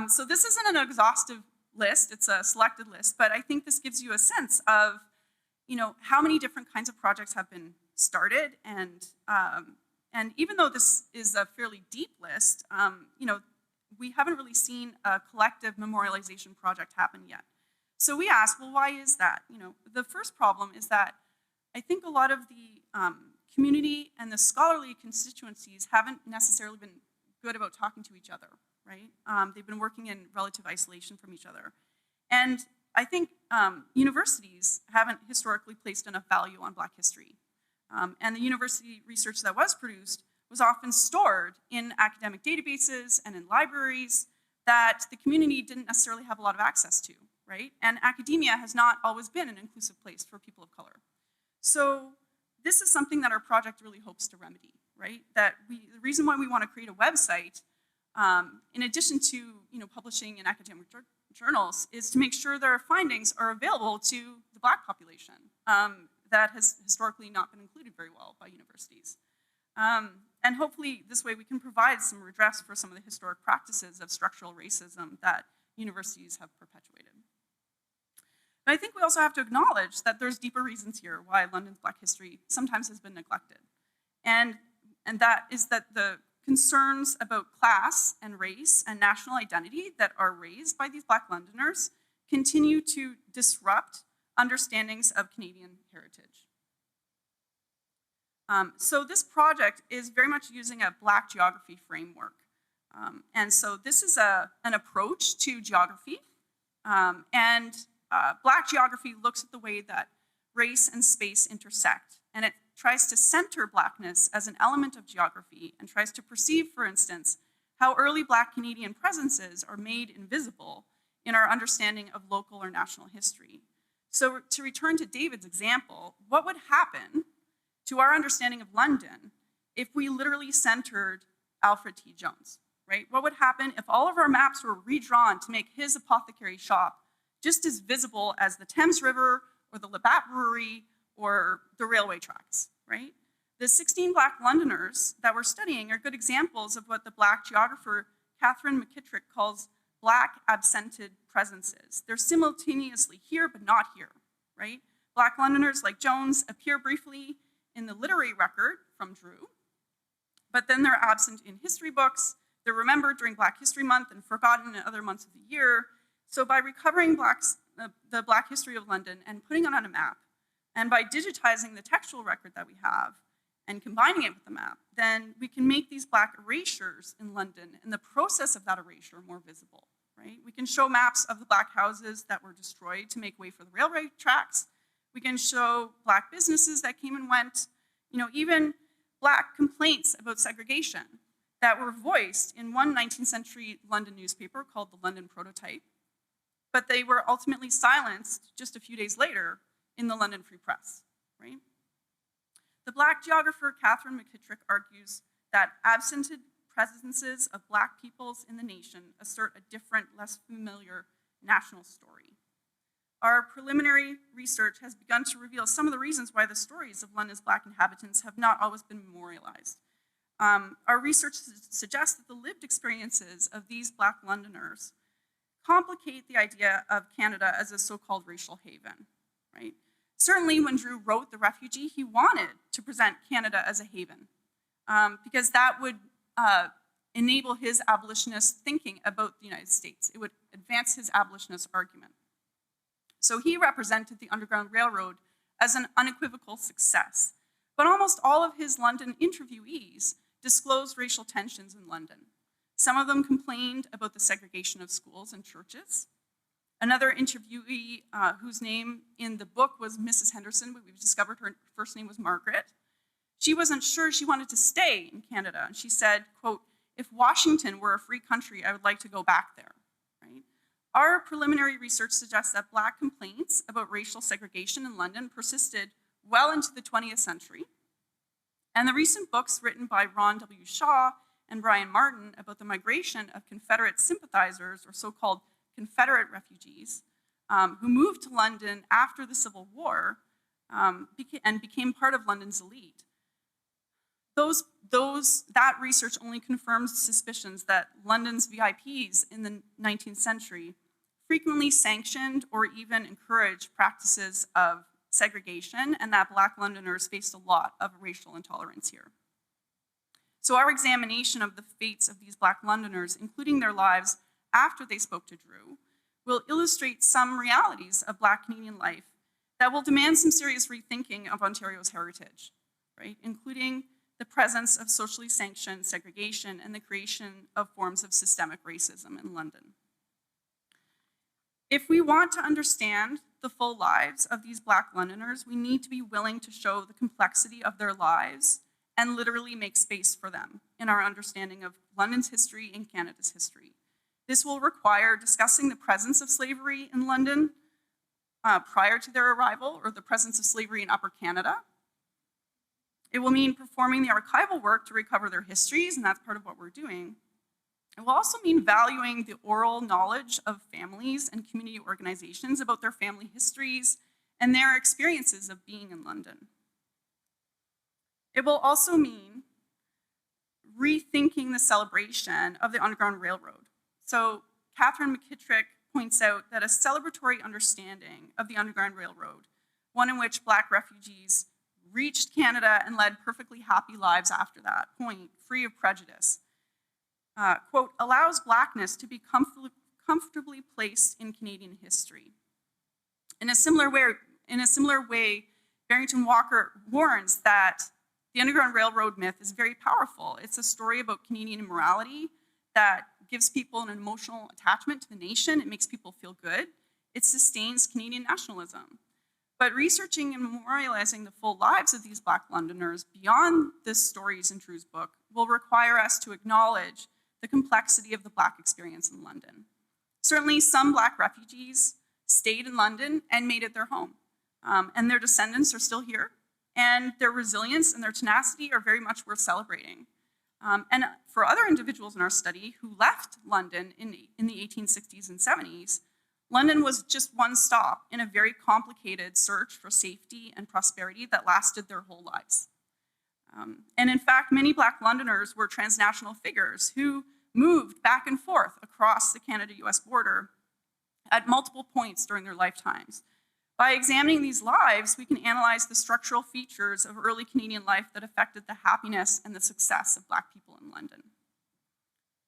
So this isn't an exhaustive list, it's a selected list, but I think this gives you a sense of, how many different kinds of projects have been started, and even though this is a fairly deep list, we haven't really seen a collective memorialization project happen yet. So we asked, well, why is that? The first problem is that I think a lot of the community and the scholarly constituencies haven't necessarily been good about talking to each other, right? They've been working in relative isolation from each other. And I think universities haven't historically placed enough value on Black history. And the university research that was produced was often stored in academic databases and in libraries that the community didn't necessarily have a lot of access to, right? And academia has not always been an inclusive place for people of color. So this is something that our project really hopes to remedy, right? The reason why we want to create a website, in addition to publishing in academic journals, is to make sure that our findings are available to the Black population that has historically not been included very well by universities. And hopefully this way we can provide some redress for some of the historic practices of structural racism that universities have perpetuated. But I think we also have to acknowledge that there's deeper reasons here why London's Black history sometimes has been neglected. And that is that the concerns about class and race and national identity that are raised by these Black Londoners continue to disrupt understandings of Canadian heritage. So this project is very much using a Black geography framework. And so this is an approach to geography. Black geography looks at the way that race and space intersect, and it tries to center Blackness as an element of geography and tries to perceive, for instance, how early Black Canadian presences are made invisible in our understanding of local or national history. So to return to David's example, what would happen to our understanding of London if we literally centered Alfred T. Jones, right? What would happen if all of our maps were redrawn to make his apothecary shop just as visible as the Thames River or the Labatt Brewery or the railway tracks, right? The 16 Black Londoners that we're studying are good examples of what the Black geographer Catherine McKittrick calls Black absented presences. They're simultaneously here but not here, right? Black Londoners like Jones appear briefly in the literary record from Drew, but then they're absent in history books, they're remembered during Black History Month and forgotten in other months of the year. So by recovering the Black history of London and putting it on a map, and by digitizing the textual record that we have and combining it with the map, then we can make these Black erasures in London and the process of that erasure more visible, right? We can show maps of the Black houses that were destroyed to make way for the railway tracks. We can show Black businesses that came and went, even Black complaints about segregation that were voiced in one 19th century London newspaper called the London Prototype, but they were ultimately silenced just a few days later in the London Free Press, right? The Black geographer Catherine McKittrick argues that absented presences of Black peoples in the nation assert a different, less familiar national story. Our preliminary research has begun to reveal some of the reasons why the stories of London's Black inhabitants have not always been memorialized. Our research suggests that the lived experiences of these Black Londoners complicate the idea of Canada as a so-called racial haven, right? Certainly when Drew wrote The Refugee, he wanted to present Canada as a haven because that would enable his abolitionist thinking about the United States. It would advance his abolitionist argument. So he represented the Underground Railroad as an unequivocal success. But almost all of his London interviewees disclosed racial tensions in London. Some of them complained about the segregation of schools and churches. Another interviewee whose name in the book was Mrs. Henderson, but we've discovered her first name was Margaret. She wasn't sure she wanted to stay in Canada. And she said, quote, "If Washington were a free country, I would like to go back there." Right? Our preliminary research suggests that Black complaints about racial segregation in London persisted well into the 20th century. And the recent books written by Ron W. Shaw and Brian Martin about the migration of Confederate sympathizers, or so-called Confederate refugees, who moved to London after the Civil War and became part of London's elite. That research only confirms suspicions that London's VIPs in the 19th century frequently sanctioned or even encouraged practices of segregation, and that Black Londoners faced a lot of racial intolerance here. So our examination of the fates of these Black Londoners, including their lives after they spoke to Drew, will illustrate some realities of Black Canadian life that will demand some serious rethinking of Ontario's heritage, right? Including the presence of socially sanctioned segregation and the creation of forms of systemic racism in London. If we want to understand the full lives of these Black Londoners, we need to be willing to show the complexity of their lives and literally make space for them in our understanding of London's history and Canada's history. This will require discussing the presence of slavery in London prior to their arrival, or the presence of slavery in Upper Canada. It will mean performing the archival work to recover their histories, and that's part of what we're doing. It will also mean valuing the oral knowledge of families and community organizations about their family histories and their experiences of being in London. It will also mean rethinking the celebration of the Underground Railroad. So Catherine McKittrick points out that a celebratory understanding of the Underground Railroad, one in which Black refugees reached Canada and led perfectly happy lives after that point, free of prejudice, quote, allows Blackness to be comfortably placed in Canadian history. In a similar way, Barrington Walker warns that the Underground Railroad myth is very powerful. It's a story about Canadian immorality that gives people an emotional attachment to the nation. It makes people feel good. It sustains Canadian nationalism. But researching and memorializing the full lives of these Black Londoners beyond the stories in Drew's book will require us to acknowledge the complexity of the Black experience in London. Certainly, some Black refugees stayed in London and made it their home. And their descendants are still here. And their resilience and their tenacity are very much worth celebrating. And for other individuals in our study who left London in the 1860s and 70s, London was just one stop in a very complicated search for safety and prosperity that lasted their whole lives. And in fact, many Black Londoners were transnational figures who moved back and forth across the Canada-US border at multiple points during their lifetimes. By examining these lives, we can analyze the structural features of early Canadian life that affected the happiness and the success of Black people in London.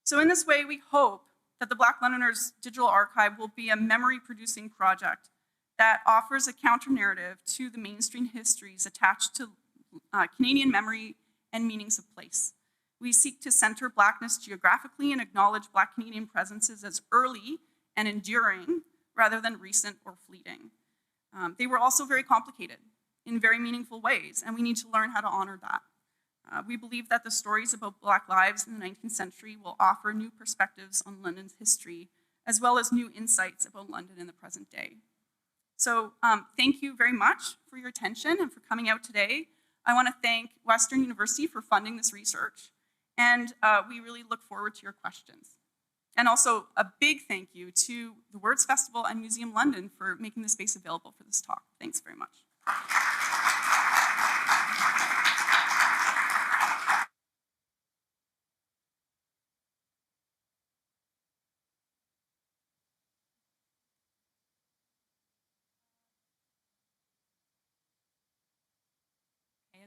So in this way, we hope that the Black Londoners Digital Archive will be a memory-producing project that offers a counter-narrative to the mainstream histories attached to Canadian memory and meanings of place. We seek to center Blackness geographically and acknowledge Black Canadian presences as early and enduring rather than recent or fleeting. They were also very complicated in very meaningful ways, and we need to learn how to honor that. We believe that the stories about Black lives in the 19th century will offer new perspectives on London's history, as well as new insights about London in the present day. So thank you very much for your attention and for coming out today. I want to thank Western University for funding this research, and we really look forward to your questions. And also a big thank you to the Words Festival and Museum London for making the space available for this talk. Thanks very much.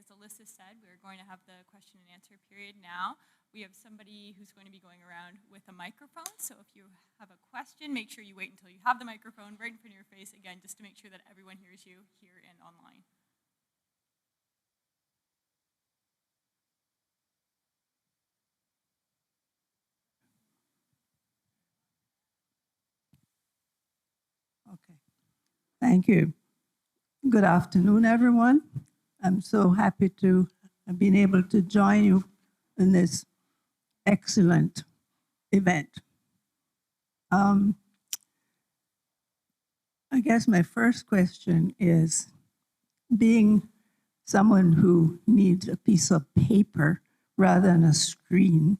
as Alyssa said, we're going to have the question and answer period now. We have somebody who's going to be going around with a microphone. So if you have a question, make sure you wait until you have the microphone right in front of your face, again, just to make sure that everyone hears you here and online. Okay. Thank you. Good afternoon, everyone. I'm so happy to have been able to join you in this excellent event. I guess my first question is, being someone who needs a piece of paper rather than a screen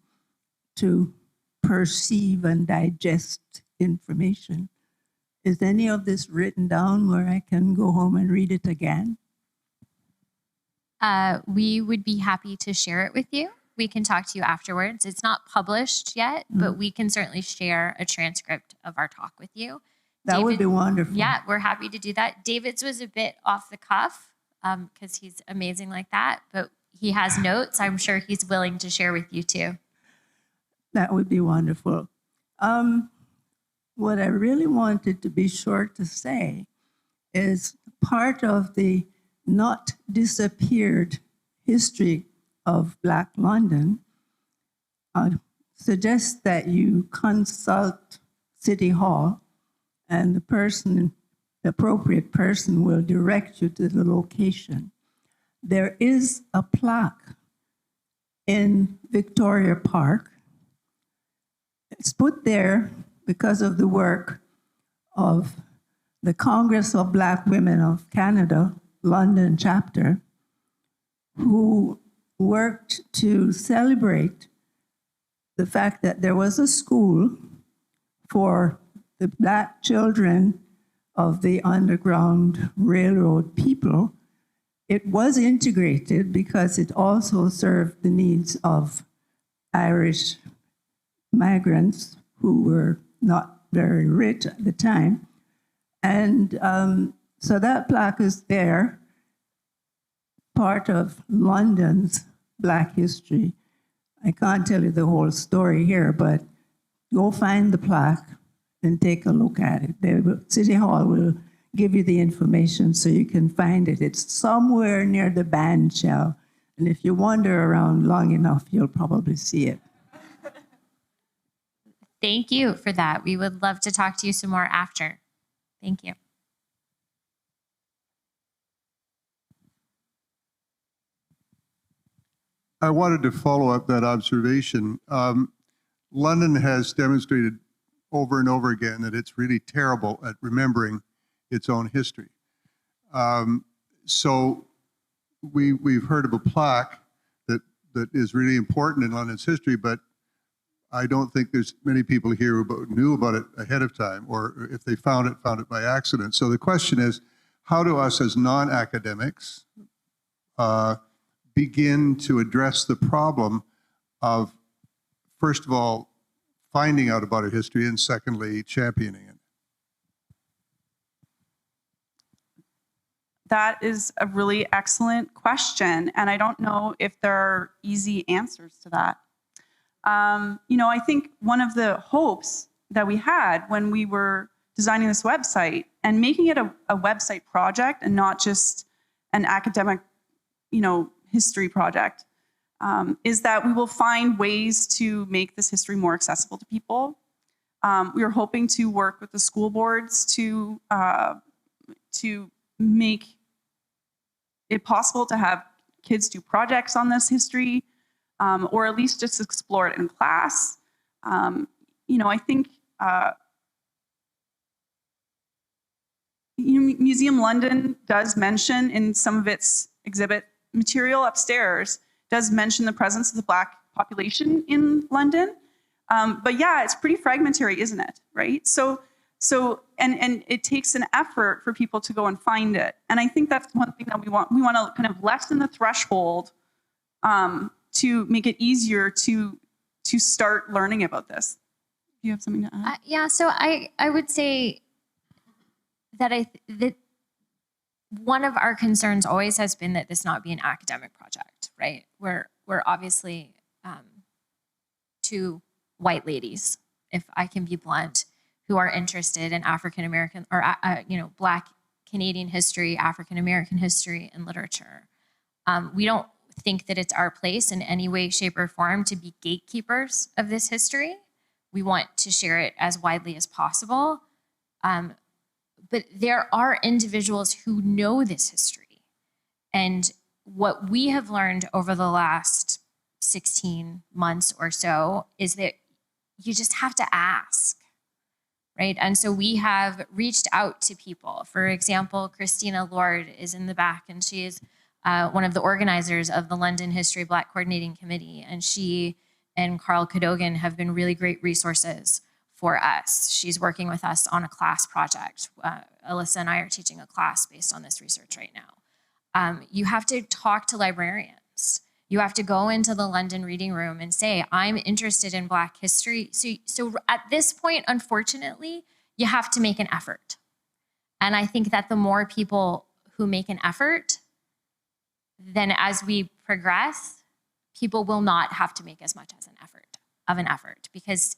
to perceive and digest information, is any of this written down where I can go home and read it again? We would be happy to share it with you. We can talk to you afterwards. It's not published yet, but we can certainly share a transcript of our talk with you. That would be wonderful. Yeah, we're happy to do that. David's was a bit off the cuff because he's amazing like that, but he has notes. I'm sure he's willing to share with you too. That would be wonderful. What I really wanted to be sure to say is part of the not disappeared history of Black London suggests that you consult City Hall, and the appropriate person will direct you to the location. There is a plaque in Victoria Park. It's put there because of the work of the Congress of Black Women of Canada, London chapter, who worked to celebrate the fact that there was a school for the Black children of the Underground Railroad people. It was integrated because it also served the needs of Irish migrants who were not very rich at the time. And so that plaque is there, part of London's Black history. I can't tell you the whole story here, but go find the plaque and take a look at it. City Hall will give you the information so you can find it. It's somewhere near the band shell. And if you wander around long enough, you'll probably see it. Thank you for that. We would love to talk to you some more after. Thank you. I wanted to follow up that observation. London has demonstrated over and over again that it's really terrible at remembering its own history. So we've heard of a plaque that is really important in London's history, but I don't think there's many people here who knew about it ahead of time, or if they found it by accident. So the question is, how do us as non-academics begin to address the problem of, first of all, finding out about our history, and secondly, championing it? That is a really excellent question, and I don't know if there are easy answers to that. I think one of the hopes that we had when we were designing this website and making it a website project and not just an academic, history project, is that we will find ways to make this history more accessible to people. We are hoping to work with the school boards to make it possible to have kids do projects on this history, or at least just explore it in class. I think Museum London does mention in some of its exhibit material upstairs, does mention the presence of the Black population in London. But yeah, it's pretty fragmentary, isn't it? Right? So it takes an effort for people to go and find it. And I think that's one thing that we want. We want to kind of lessen the threshold to make it easier to start learning about this. Do you have something to add? Yeah, so I would say that one of our concerns always has been that this not be an academic project, right? We're obviously two white ladies, if I can be blunt, who are interested in African American or Black Canadian history, African American history, and literature. We don't think that it's our place in any way, shape, or form to be gatekeepers of this history. We want to share it as widely as possible. But there are individuals who know this history. And what we have learned over the last 16 months or so is that you just have to ask, right? And so we have reached out to people. For example, Christina Lord is in the back, and she is one of the organizers of the London History Black Coordinating Committee. And she and Carl Cadogan have been really great resources for us. She's working with us on a class project. Alyssa and I are teaching a class based on this research right now. You have to talk to librarians. You have to go into the London reading room and say, I'm interested in Black history. So at this point, unfortunately, you have to make an effort. And I think that the more people who make an effort, then as we progress, people will not have to make as much as an effort. Because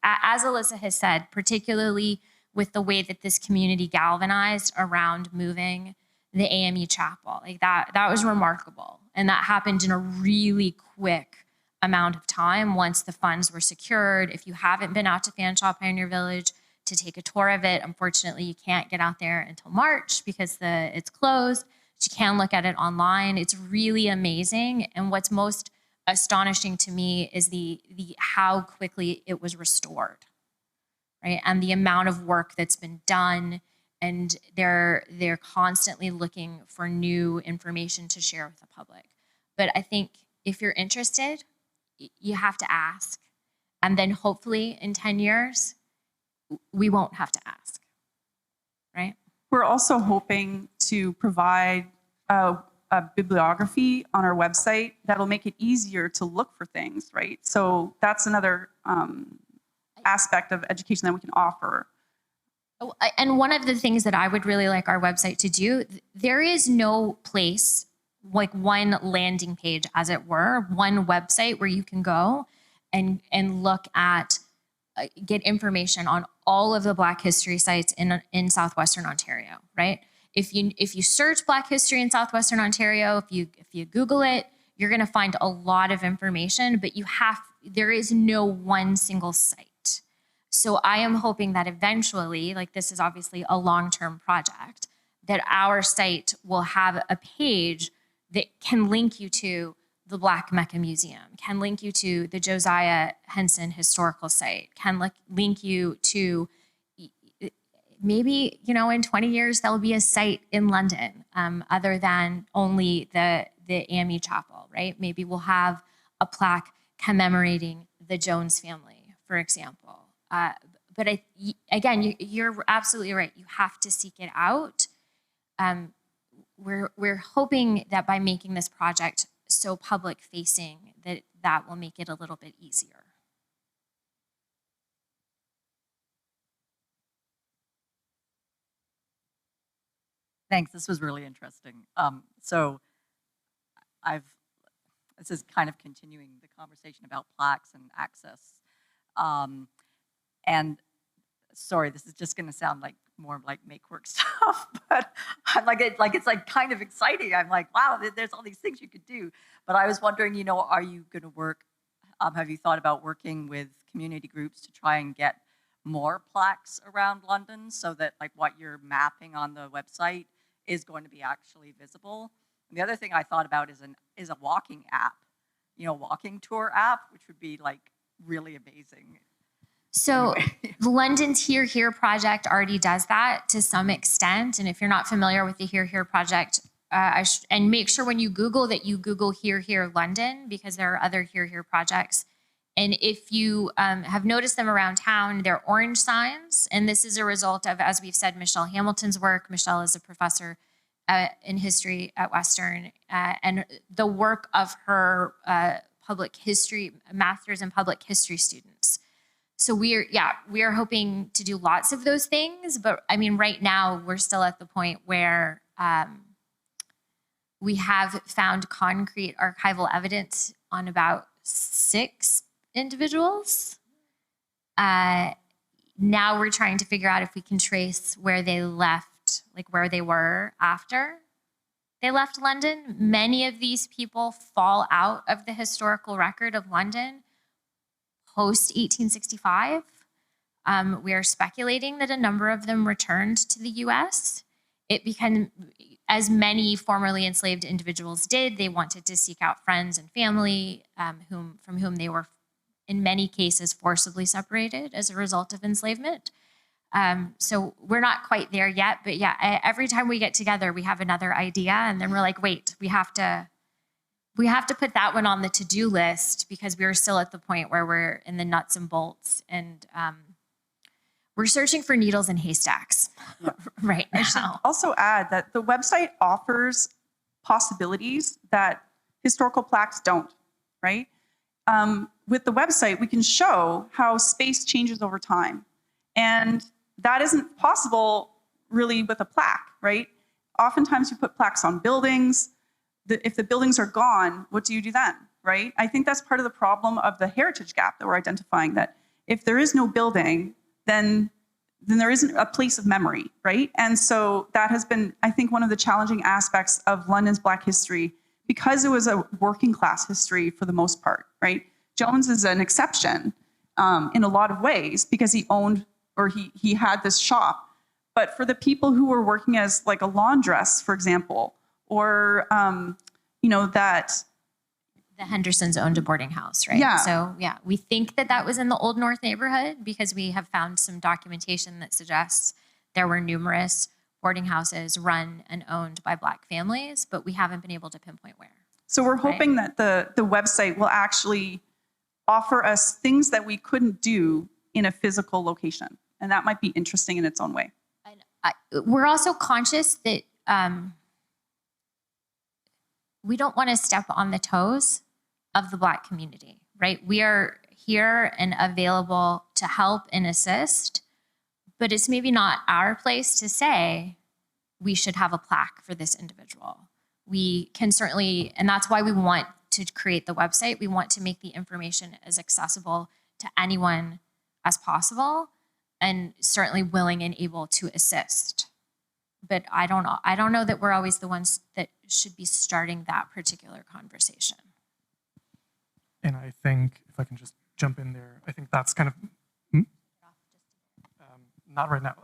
as Alyssa has said, particularly with the way that this community galvanized around moving the AME chapel, like that was remarkable. And that happened in a really quick amount of time once the funds were secured. If you haven't been out to Fanshawe Pioneer Village to take a tour of it, unfortunately, you can't get out there until March because it's closed. But you can look at it online. It's really amazing. And what's most astonishing to me is the how quickly it was restored, right? And the amount of work that's been done. And they're constantly looking for new information to share with the public. But I think if you're interested, you have to ask. And then hopefully in 10 years, we won't have to ask, right? We're also hoping to provide a bibliography on our website that'll make it easier to look for things, right? So that's another aspect of education that we can offer. Oh, and one of the things that I would really like our website to do, there is no place, like one landing page, as it were, one website where you can go and look at, get information on all of the Black history sites in Southwestern Ontario, right? If you search Black history in Southwestern Ontario, if you Google it, you're going to find a lot of information, but there is no one single site. So I am hoping that eventually, like this is obviously a long-term project, that our site will have a page that can link you to the Black Mecca Museum, can link you to the Josiah Henson Historical Site, can link you to maybe, in 20 years, there'll be a site in London other than only the AME Chapel, right? Maybe we'll have a plaque commemorating the Jones family, for example. But again, you're absolutely right. You have to seek it out. We're hoping that by making this project so public facing, that will make it a little bit easier. Thanks. This was really interesting. So this is kind of continuing the conversation about plaques and access. And sorry, this is just going to sound like more like make work stuff, but I'm it's kind of exciting. I'm like, wow, there's all these things you could do. But I was wondering, are you going to work? Have you thought about working with community groups to try and get more plaques around London so that what you're mapping on the website is going to be actually visible? And the other thing I thought about is a walking app, walking tour app, which would be really amazing. So the London's Here Here project already does that to some extent. And if you're not familiar with the Here Here project, and make sure when you Google that you Google Here Here London, because there are other Here Here projects. And if you have noticed them around town, they're orange signs. And this is a result of, as we've said, Michelle Hamilton's work. Michelle is a professor in history at Western, and the work of her public history, master's in public history students. So we are hoping to do lots of those things, but I mean, right now we're still at the point where We have found concrete archival evidence on about 6 individuals. Now we're trying to figure out if we can trace where they left, like where they were after they left London. Many of these people fall out of the historical record of London post 1865. We are speculating that a number of them returned to the US. It became, as many formerly enslaved individuals did, they wanted to seek out friends and family from whom they were, in many cases, forcibly separated as a result of enslavement. So we're not quite there yet, but yeah, every time we get together, we have another idea, and then we're like, wait, we have to put that one on the to-do list because we're still at the point where we're in the nuts and bolts, and we're searching for needles in haystacks right I should now. also add that the website offers possibilities that historical plaques don't, right? With the website, we can show how space changes over time. And that isn't possible really with a plaque, right? Oftentimes you put plaques on buildings. If the buildings are gone, what do you do then, right? I think that's part of the problem of the heritage gap that we're identifying, that if there is no building, then there isn't a place of memory, right? And so that has been, I think, one of the challenging aspects of London's Black history, because it was a working class history for the most part, right? Jones is an exception in a lot of ways because he owned, or he had this shop. But for the people who were working as like a laundress, for example, or that The Hendersons owned a boarding house, right? Yeah. So yeah, we think that was in the Old North neighborhood because we have found some documentation that suggests there were numerous boarding houses run and owned by Black families, but we haven't been able to pinpoint where. So we're hoping that the website will actually offer us things that we couldn't do in a physical location. And that might be interesting in its own way. We're also conscious that we don't want to step on the toes of the Black community, right? We are here and available to help and assist, but it's maybe not our place to say we should have a plaque for this individual. We can certainly, and that's why we want to create the website. We want to make the information as accessible to anyone as possible, and certainly willing and able to assist. But I don't know that we're always the ones that should be starting that particular conversation. And I think, if I can just jump in there, I think that's kind of, not right now.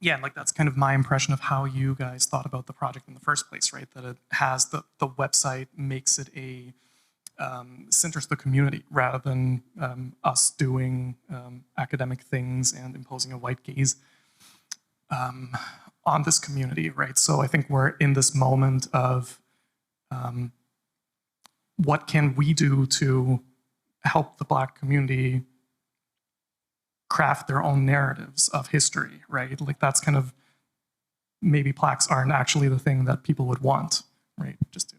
Yeah, and like that's kind of my impression of how you guys thought about the project in the first place, right? That it has the website makes it a centers the community rather than us doing academic things and imposing a white gaze on this community, right? So I think we're in this moment of what can we do to help the Black community craft their own narratives of history, right? Like that's kind of, maybe plaques aren't actually the thing that people would want, right? Just to.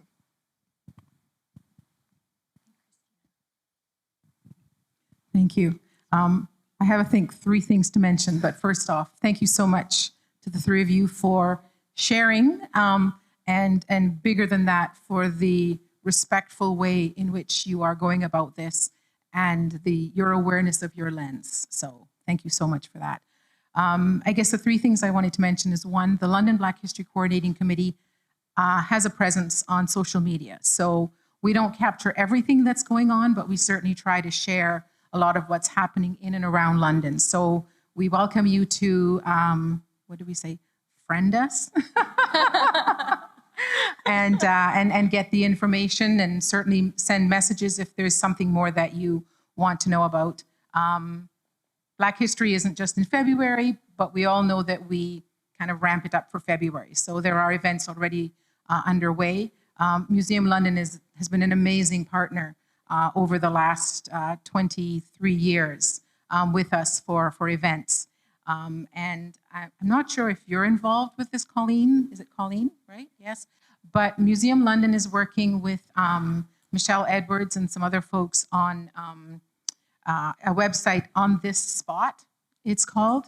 Thank you. I have, I think, 3 things to mention, but first off, thank you so much to the 3 of you for sharing, and bigger than that, for the respectful way in which you are going about this and your awareness of your lens. So thank you so much for that. I guess the 3 things I wanted to mention is, 1, the London Black History Coordinating Committee has a presence on social media. So we don't capture everything that's going on, but we certainly try to share a lot of what's happening in and around London. So we welcome you to, what do we say, friend us? and get the information, and certainly send messages if there's something more that you want to know about. Black History isn't just in February, but we all know that we kind of ramp it up for February. So there are events already underway. Museum London has been an amazing partner over the last 23 years with us for events. And I'm not sure if you're involved with this, Colleen. Is it Colleen, right? Yes. But Museum London is working with Michelle Edwards and some other folks on a website On This Spot, it's called.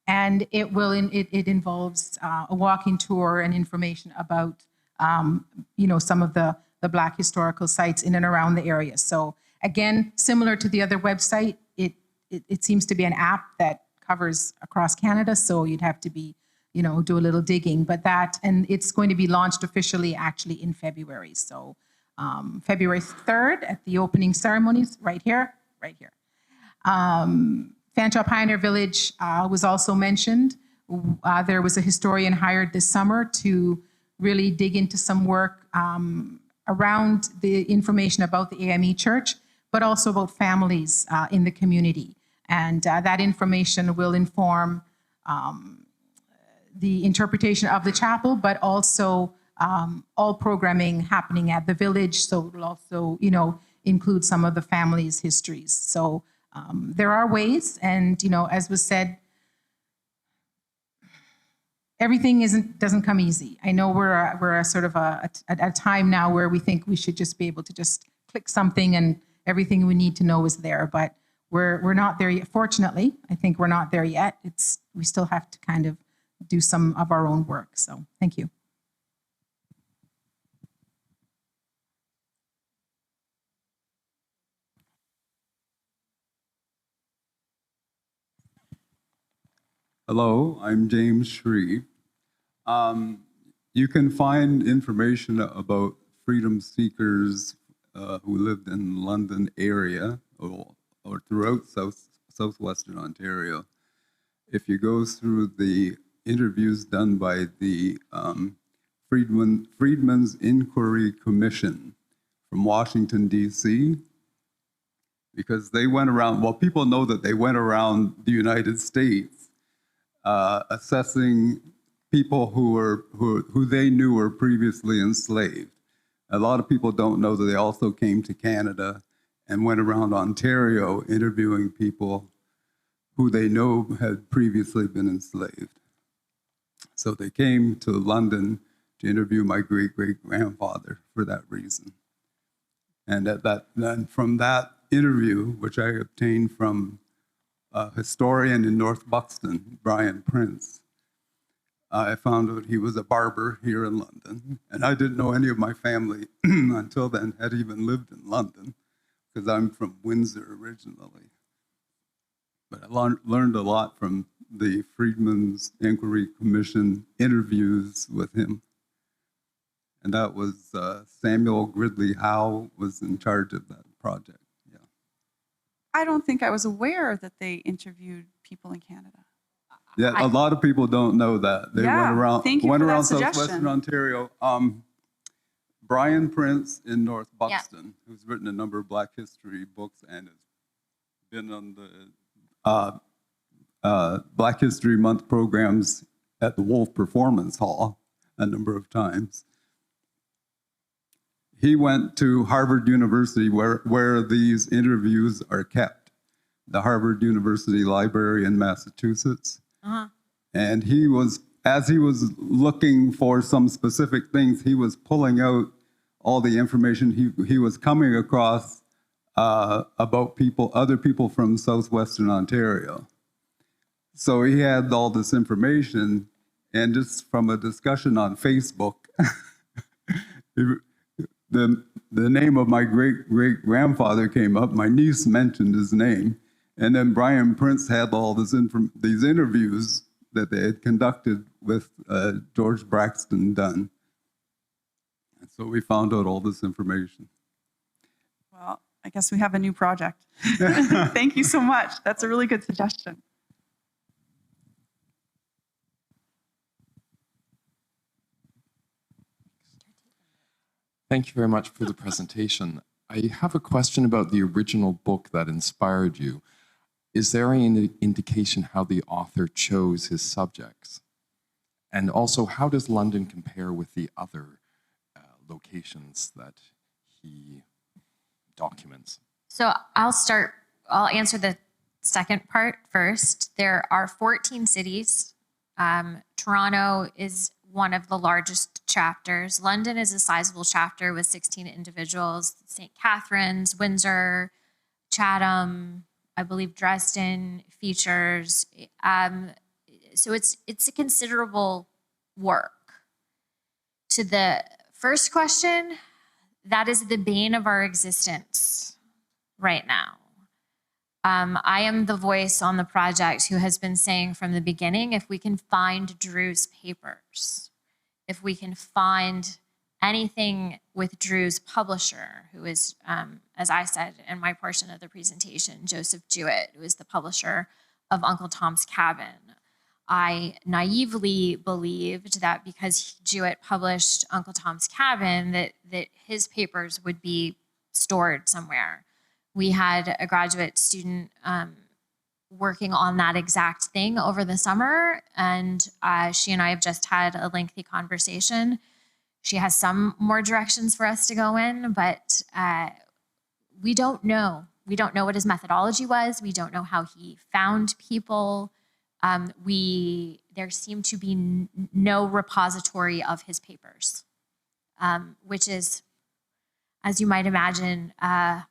And it involves a walking tour and information about, some of the Black historical sites in and around the area. So again, similar to the other website, it seems to be an app that covers across Canada. So you'd have to be, do a little digging. And it's going to be launched officially actually in February. So February 3rd at the opening ceremonies, right here. Fanshawe Pioneer Village was also mentioned. There was a historian hired this summer to really dig into some work around the information about the AME Church, but also about families in the community. And that information will inform the interpretation of the chapel, but also all programming happening at the village. So it will also, include some of the families' histories. So there are ways, and as was said, everything doesn't come easy. I know we're a sort of at a time now where we think we should just be able to just click something and everything we need to know is there, but we're not there yet. Fortunately, I think we're not there yet. We still have to kind of do some of our own work. So thank you. Hello, I'm James Shreve. You can find information about freedom seekers who lived in London area or throughout southwestern Ontario. If you go through the interviews done by the Freedmen's Inquiry Commission from Washington, D.C., because they went around, well, people know that they went around the United States assessing people who they knew were previously enslaved. A lot of people don't know that they also came to Canada and went around Ontario interviewing people who they know had previously been enslaved. So they came to London to interview my great-great-grandfather for that reason. And then from that interview, which I obtained from a historian in North Buxton, Brian Prince, I found out he was a barber here in London. And I didn't know any of my family until then had even lived in London, because I'm from Windsor originally. But I learned a lot from the Freedmen's Inquiry Commission interviews with him. And that was Samuel Gridley Howe was in charge of that project. Yeah. I don't think I was aware that they interviewed people in Canada. Yeah, a lot of people don't know that. They Yeah, went around, thank you for that southwestern suggestion. Ontario. Brian Prince in North Buxton, who's written a number of Black history books and has been on the Black History Month programs at the Wolf Performance Hall a number of times. He went to Harvard University where these interviews are kept, the Harvard University Library in Massachusetts. And as he was looking for some specific things, he was pulling out all the information he was coming across about other people from southwestern Ontario. So he had all this information, and just from a discussion on Facebook, the name of my great-great-grandfather came up. My niece mentioned his name. And then Brian Prince had all these interviews that they had conducted with George Braxton Dunn. And so we found out all this information. Well, I guess we have a new project. Thank you so much. That's a really good suggestion. Thank you very much for the presentation. I have a question about the original book that inspired you. Is there any indication how the author chose his subjects? And also, how does London compare with the other locations that he documents? So I'll answer the second part first. There are 14 cities. Toronto is one of the largest chapters. London is a sizable chapter with 16 individuals. St. Catherine's, Windsor, Chatham, I believe Dresden features. So it's a considerable work. To the first question, that is the bane of our existence right now. I am the voice on the project who has been saying from the beginning, if we can find Drew's papers, if we can find anything with Drew's publisher, who is, as I said in my portion of the presentation, Joseph Jewett, who is the publisher of Uncle Tom's Cabin. I naively believed that because Jewett published Uncle Tom's Cabin, that his papers would be stored somewhere. We had a graduate student working on that exact thing over the summer, and she and I have just had a lengthy conversation. She has some more directions for us to go in, but we don't know. We don't know what his methodology was. We don't know how he found people. There seemed to be no repository of his papers, which is, as you might imagine,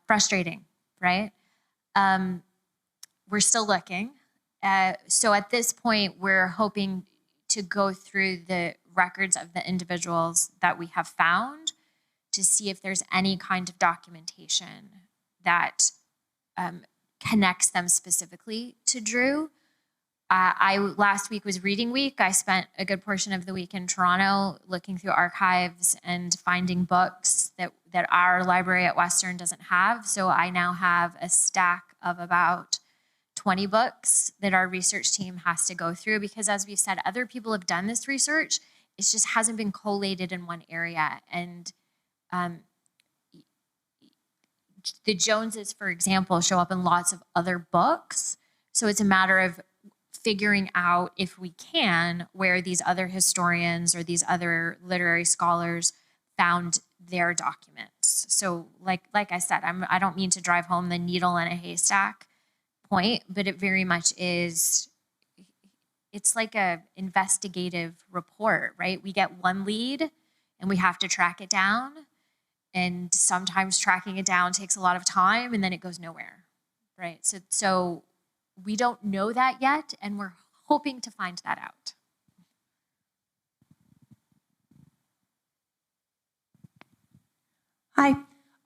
frustrating, right? We're still looking. So at this point, we're hoping to go through the records of the individuals that we have found to see if there's any kind of documentation that connects them specifically to Drew. Last week was reading week. I spent a good portion of the week in Toronto looking through archives and finding books that our library at Western doesn't have. So I now have a stack of about 20 books that our research team has to go through because, as we've said, other people have done this research. It just hasn't been collated in one area. And the Joneses, for example, show up in lots of other books. So it's a matter of figuring out, if we can, where these other historians or these other literary scholars found their documents. So like I said, I don't mean to drive home the needle in a haystack point, but it very much is, it's like a investigative report, right? We get one lead and we have to track it down. And sometimes tracking it down takes a lot of time and then it goes nowhere, right? So we don't know that yet, and we're hoping to find that out. Hi.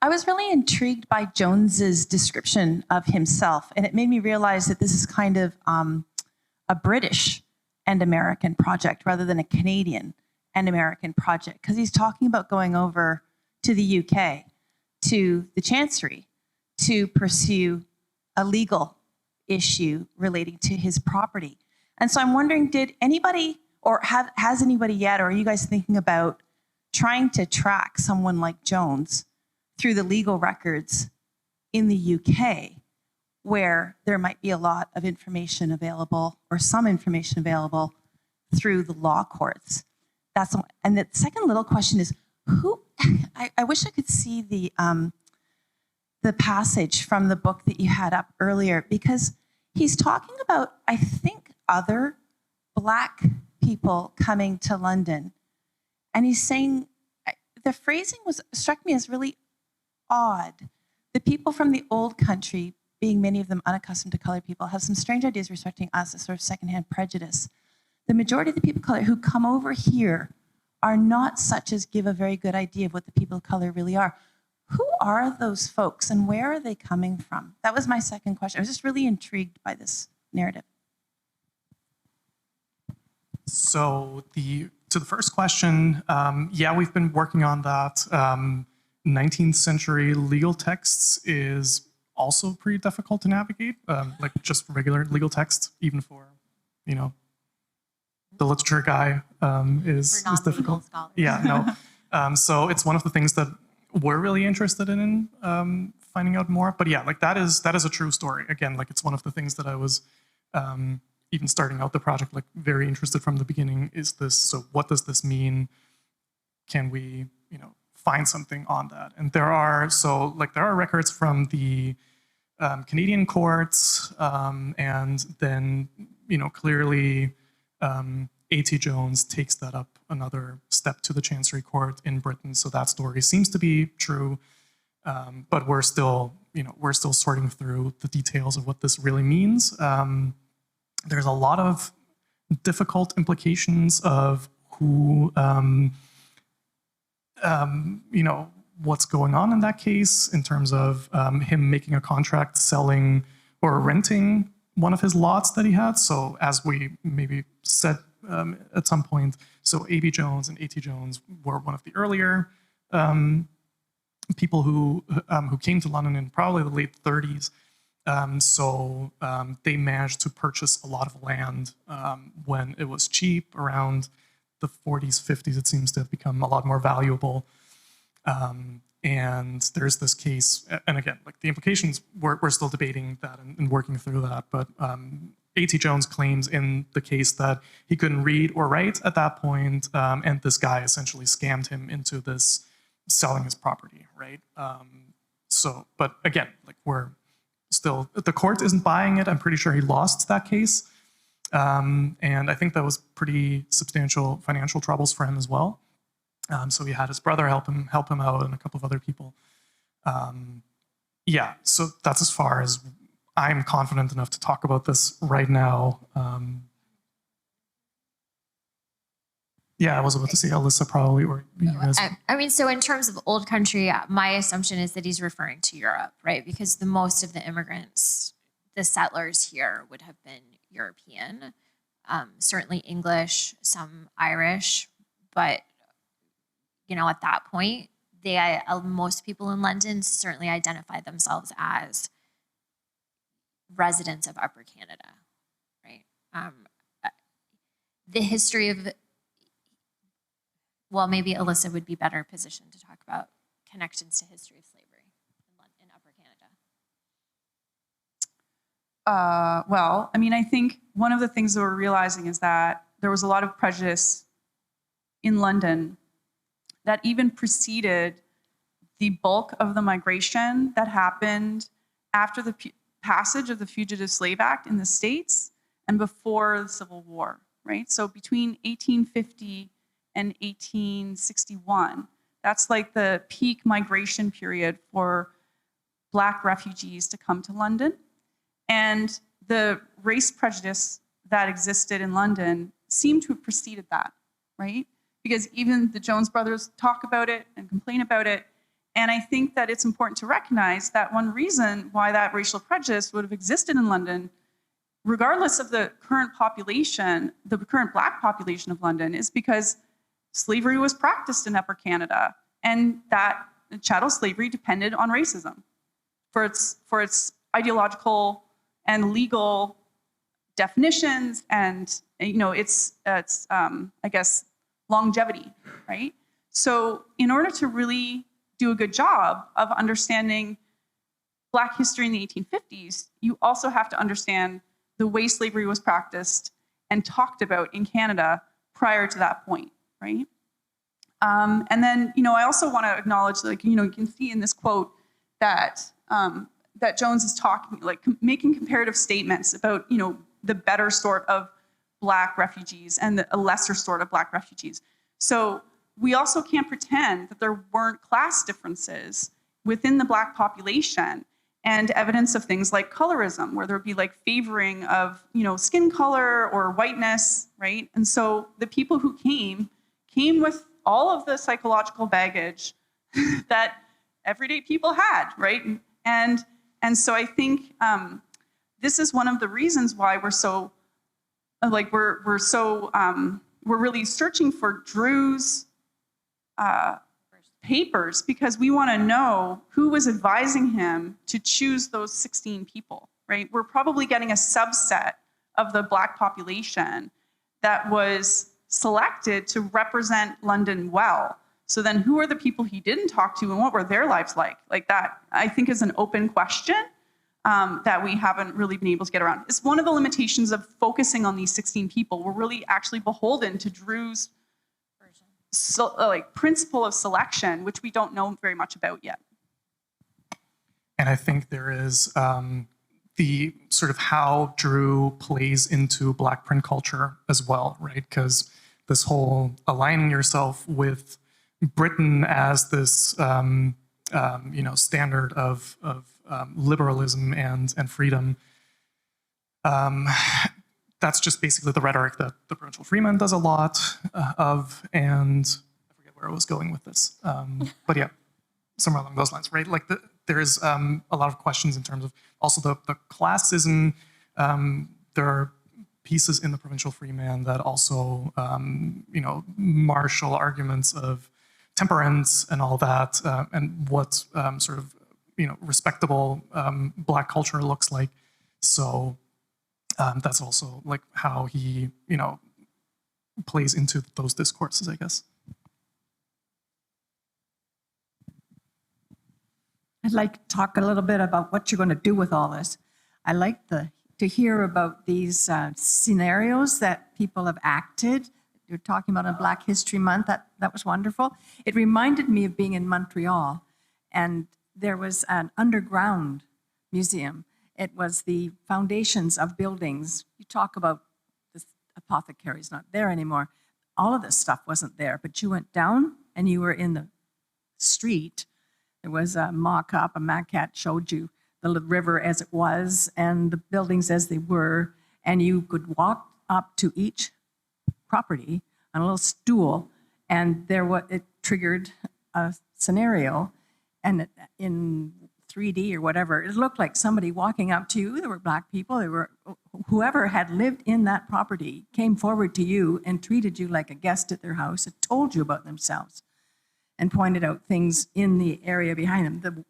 I was really intrigued by Jones's description of himself, and it made me realize that this is kind of a British and American project rather than a Canadian and American project, because he's talking about going over to the UK, to the Chancery, to pursue a legal issue relating to his property. And so I'm wondering, did anybody, or has anybody yet, or are you guys thinking about trying to track someone like Jones through the legal records in the UK, where there might be a lot of information available, or some information available through the law courts? And the second little question is, I wish I could see the passage from the book that you had up earlier, because he's talking about, I think, other Black people coming to London. And he's saying, the phrasing struck me as really odd. The people from the old country, being many of them unaccustomed to colored people, have some strange ideas respecting us, a sort of secondhand prejudice. The majority of the people of color who come over here are not such as give a very good idea of what the people of color really are. Who are those folks and where are they coming from? That was my second question. I was just really intrigued by this narrative. So to the first question, yeah, we've been working on that. 19th century legal texts is also pretty difficult to navigate, like just regular legal text, even for, the literature guy is difficult. Yeah, no. So it's one of the things that we're really interested in finding out more. But yeah, like that is a true story. Again, like it's one of the things that I was even starting out the project, like very interested from the beginning. Is this, so what does this mean? Can we, find something on that? And there are records from the Canadian courts, and then, clearly A.T. Jones takes that up another step to the Chancery Court in Britain. So that story seems to be true, but we're still sorting through the details of what this really means. There's a lot of difficult implications of who, what's going on in that case in terms of him making a contract selling or renting one of his lots that he had. So as we maybe said at some point, so A.B. Jones and A.T. Jones were one of the earlier people who came to London in probably the late 30s. So they managed to purchase a lot of land when it was cheap. Around the 40s, 50s, it seems to have become a lot more valuable. And there's this case, and again, like the implications, we're still debating that and working through that, but A.T. Jones claims in the case that he couldn't read or write at that point, and this guy essentially scammed him into this selling his property, right? But again, like we're still, the court isn't buying it. I'm pretty sure he lost that case. And I think that was pretty substantial financial troubles for him as well. So he had his brother help him out and a couple of other people. Yeah, so that's as far as I'm confident enough to talk about this right now. Yeah, I was about to say Alyssa probably, or you guys. I mean, so in terms of old country, my assumption is that he's referring to Europe, right? Because the most of the immigrants, the settlers here would have been European, certainly English, some Irish, but at that point, most people in London certainly identify themselves as residents of Upper Canada, right? The history of, well, maybe Alyssa would be better positioned to talk about connections to history of slavery in Upper Canada. Well, I mean, I think one of the things that we're realizing is that there was a lot of prejudice in London that even preceded the bulk of the migration that happened after the passage of the Fugitive Slave Act in the States and before the Civil War, right? So between 1850 and 1861, that's like the peak migration period for Black refugees to come to London. And the race prejudice that existed in London seemed to have preceded that, right? Because even the Jones brothers talk about it and complain about it. And I think that it's important to recognize that one reason why that racial prejudice would have existed in London, regardless of the current population, the current Black population of London, is because slavery was practiced in Upper Canada, and that chattel slavery depended on racism for its ideological and legal definitions and its I guess longevity, right? So in order to really do a good job of understanding Black history in the 1850s, you also have to understand the way slavery was practiced and talked about in Canada prior to that point, right? And then, I also want to acknowledge, you can see in this quote that that Jones is talking, making comparative statements about, the better sort of Black refugees and a lesser sort of Black refugees. So we also can't pretend that there weren't class differences within the Black population and evidence of things like colorism, where there would be favoring of, skin color or whiteness, right? And so the people who came with all of the psychological baggage that everyday people had, right? And so I think this is one of the reasons why we're so we're really searching for Drew's papers, because we want to know who was advising him to choose those 16 people, right? We're probably getting a subset of the Black population that was selected to represent London well. So then who are the people he didn't talk to and what were their lives like? Like that, I think, is an open question that we haven't really been able to get around. It's one of the limitations of focusing on these 16 people. We're really actually beholden to Drew's principle of selection, which we don't know very much about yet. And I think there is the sort of how Drew plays into Black print culture as well, right? Because this whole aligning yourself with Britain as this standard of liberalism and freedom. That's just basically the rhetoric that the Provincial Freeman does a lot of, and I forget where I was going with this, but yeah, somewhere along those lines, right? Like there's a lot of questions in terms of also the classism. There are pieces in the Provincial Freeman that also, martial arguments of temperance and all that, and what sort of, respectable Black culture looks like. So that's also like how he, plays into those discourses, I guess. I'd like to talk a little bit about what you're going to do with all this. I like to hear about these scenarios that people have acted. You're talking about in Black History Month. That was wonderful. It reminded me of being in Montreal, and there was an underground museum. It was the foundations of buildings. You talk about this apothecary's not there anymore. All of this stuff wasn't there, but you went down and you were in the street. There was a mock-up, a maquette showed you the river as it was and the buildings as they were, and you could walk up to each property on a little stool, and it triggered a scenario, and in 3D or whatever, it looked like somebody walking up to you. There were Black people, whoever had lived in that property came forward to you and treated you like a guest at their house and told you about themselves and pointed out things in the area behind them.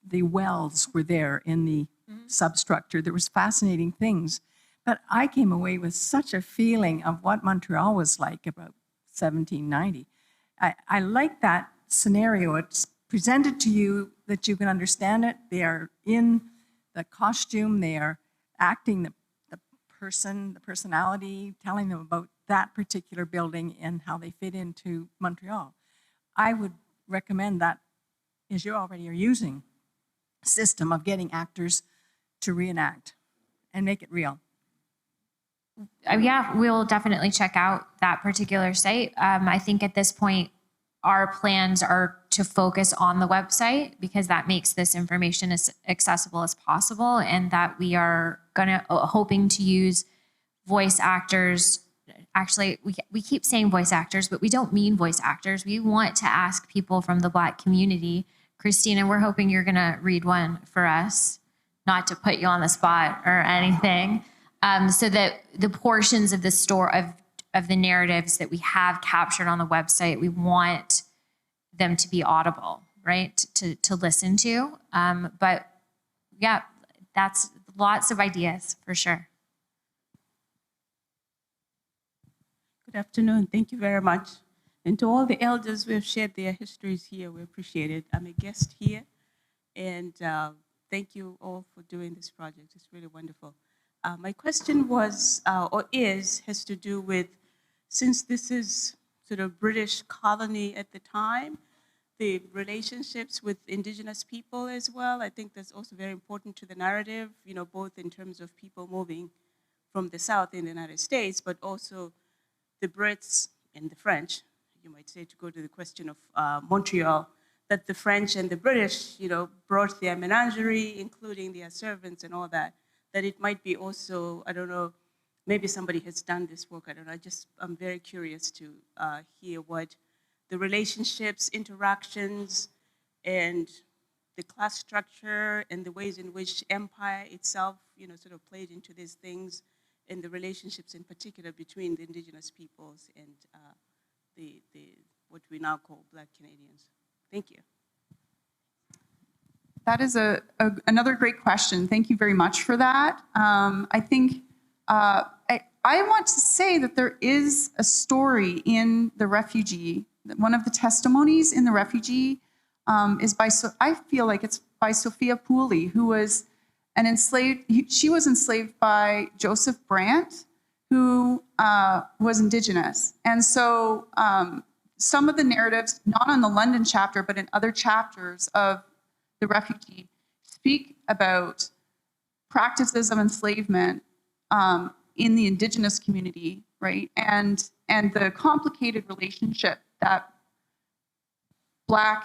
The wells were there in the substructure. There was fascinating things. But I came away with such a feeling of what Montreal was like about 1790. I like that scenario. It's presented to you that you can understand it. They are in the costume. They are acting the person, the personality, telling them about that particular building and how they fit into Montreal. I would recommend that, as you already are using, system of getting actors to reenact and make it real. Yeah, we'll definitely check out that particular site. I think at this point, our plans are to focus on the website because that makes this information as accessible as possible, and that we are hoping to use voice actors. Actually, we keep saying voice actors, but we don't mean voice actors. We want to ask people from the Black community. Christina, we're hoping you're going to read one for us, not to put you on the spot or anything, so that the portions of the story of the narratives that we have captured on the website, we want them to be audible, right? To listen to. But yeah, that's lots of ideas for sure. Good afternoon. Thank you very much. And to all the elders who have shared their histories here, we appreciate it. I'm a guest here, and thank you all for doing this project. It's really wonderful. My question has to do with, since this is sort of British colony at the time, the relationships with indigenous people as well. I think that's also very important to the narrative, both in terms of people moving from the South in the United States, but also the Brits and the French. You might say, to go to the question of Montreal, that the French and the British, brought their menagerie, including their servants and all that, that it might be also, I don't know, maybe somebody has done this work, I don't know, I'm very curious to hear what the relationships, interactions, and the class structure and the ways in which empire itself, sort of played into these things, and the relationships in particular between the indigenous peoples and what we now call Black Canadians. Thank you. That is another great question. Thank you very much for that. I think I want to say that there is a story in The Refugee. One of the testimonies in The Refugee is I feel like it's by Sophia Pooley, who was an enslaved. She was enslaved by Joseph Brant, who was Indigenous. And so some of the narratives, not on the London chapter, but in other chapters of The Refugee, speak about practices of enslavement in the Indigenous community, right? And and the complicated relationship that Black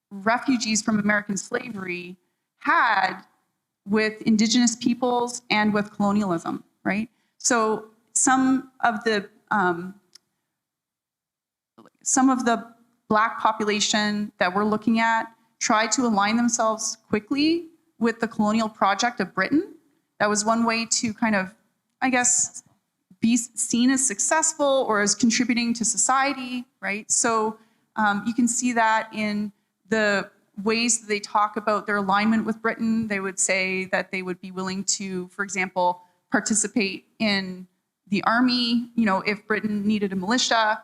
refugees from American slavery had with Indigenous peoples and with colonialism, right? So some of the Black population that we're looking at tried to align themselves quickly with the colonial project of Britain. That was one way to kind of, I guess, be seen as successful or as contributing to society, right? So you can see that in the ways that they talk about their alignment with Britain. They would say that they would be willing to, for example, participate in the army, you know, if Britain needed a militia.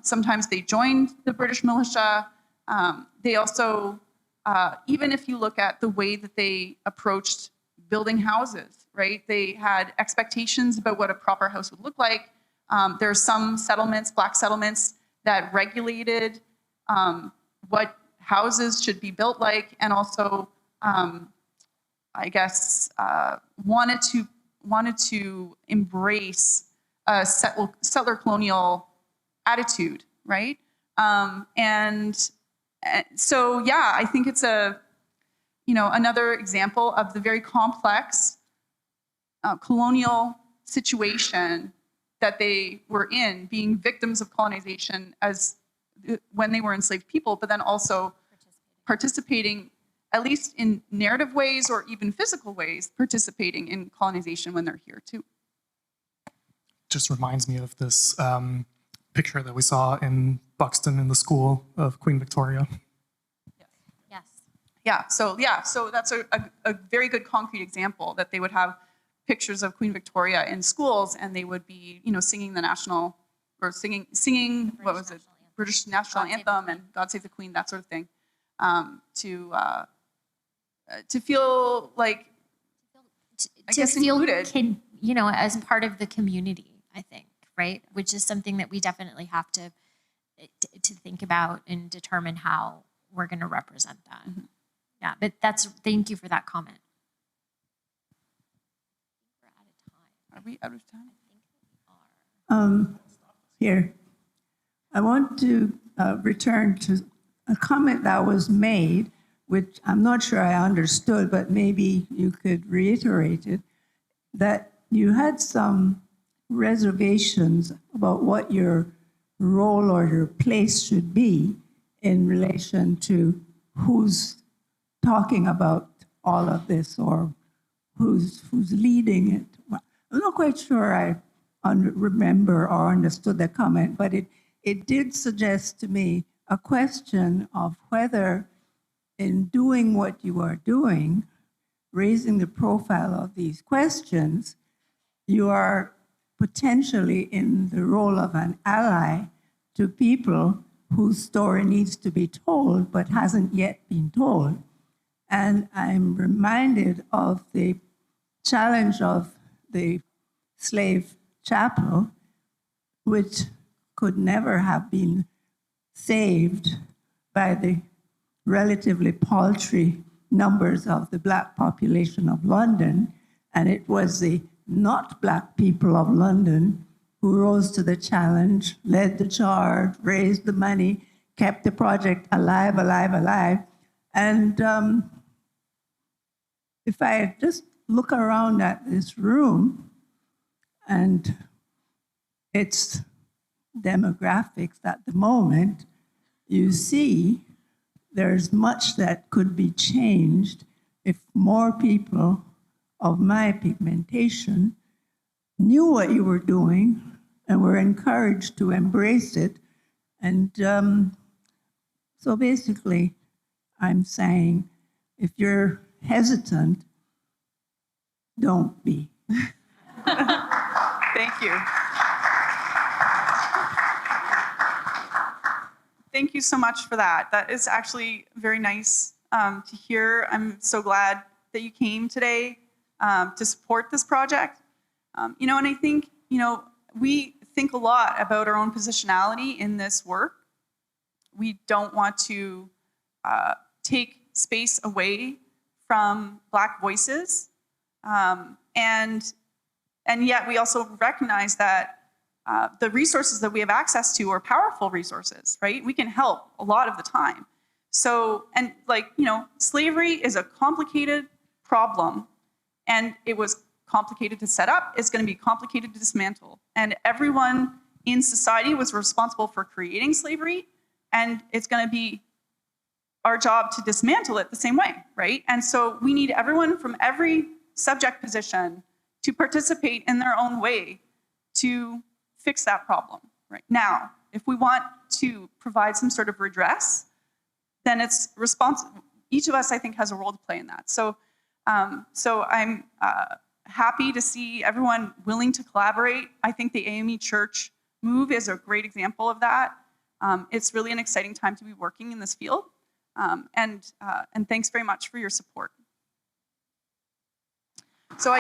Sometimes they joined the British militia. They also, even if you look at the way that they approached building houses, right? They had expectations about what a proper house would look like. There are some settlements, Black settlements, that regulated what houses should be built like, and also, I guess, wanted to embrace a settler colonial attitude, right? So yeah, I think it's another example of the very complex colonial situation that they were in, being victims of colonization as when they were enslaved people, but then also participating, at least in narrative ways or even physical ways, participating in colonization when they're here too. Just reminds me of this picture that we saw in Buxton in the school of Queen Victoria. Yes. So that's a very good concrete example that they would have pictures of Queen Victoria in schools, and they would be, singing the national, or singing what was it, British national anthem and God Save the Queen, that sort of thing, to feel like, I guess, included. As part of the community, I think, right? Which is something that we definitely have to think about and determine how we're going to represent that. Mm-hmm. Yeah, but thank you for that comment. We're out of time. Are we out of time? I think we are. Here, I want to return to a comment that was made, which I'm not sure I understood, but maybe you could reiterate it, that you had some reservations about what your role or your place should be in relation to who's talking about all of this or who's leading it. Well, I'm not quite sure I remember or understood the comment, but it did suggest to me a question of whether in doing what you are doing, raising the profile of these questions, you are potentially in the role of an ally to people whose story needs to be told but hasn't yet been told. And I'm reminded of the challenge of the slave chapel, which could never have been saved by the relatively paltry numbers of the Black population of London. And it was the not Black people of London who rose to the challenge, led the charge, raised the money, kept the project alive. And if I just look around at this room and its demographics at the moment, you see there's much that could be changed if more people of my pigmentation knew what you were doing and were encouraged to embrace it. And so basically, I'm saying, if you're hesitant, don't be. Thank you. Thank you so much for that. That is actually very nice to hear. I'm so glad that you came today to support this project. And I think, we think a lot about our own positionality in this work. We don't want to take space away from Black voices. And yet we also recognize that the resources that we have access to are powerful resources, right? We can help a lot of the time. So, and like, you know, slavery is a complicated problem, and it was complicated to set up. It's going to be complicated to dismantle. And everyone in society was responsible for creating slavery, and it's going to be our job to dismantle it the same way, right? And so we need everyone from every subject position to participate in their own way to fix that problem, right? Now, if we want to provide some sort of redress, then it's each of us, I think, has a role to play in that. So, I'm happy to see everyone willing to collaborate. I think the AME Church move is a great example of that. It's really an exciting time to be working in this field. And thanks very much for your support. So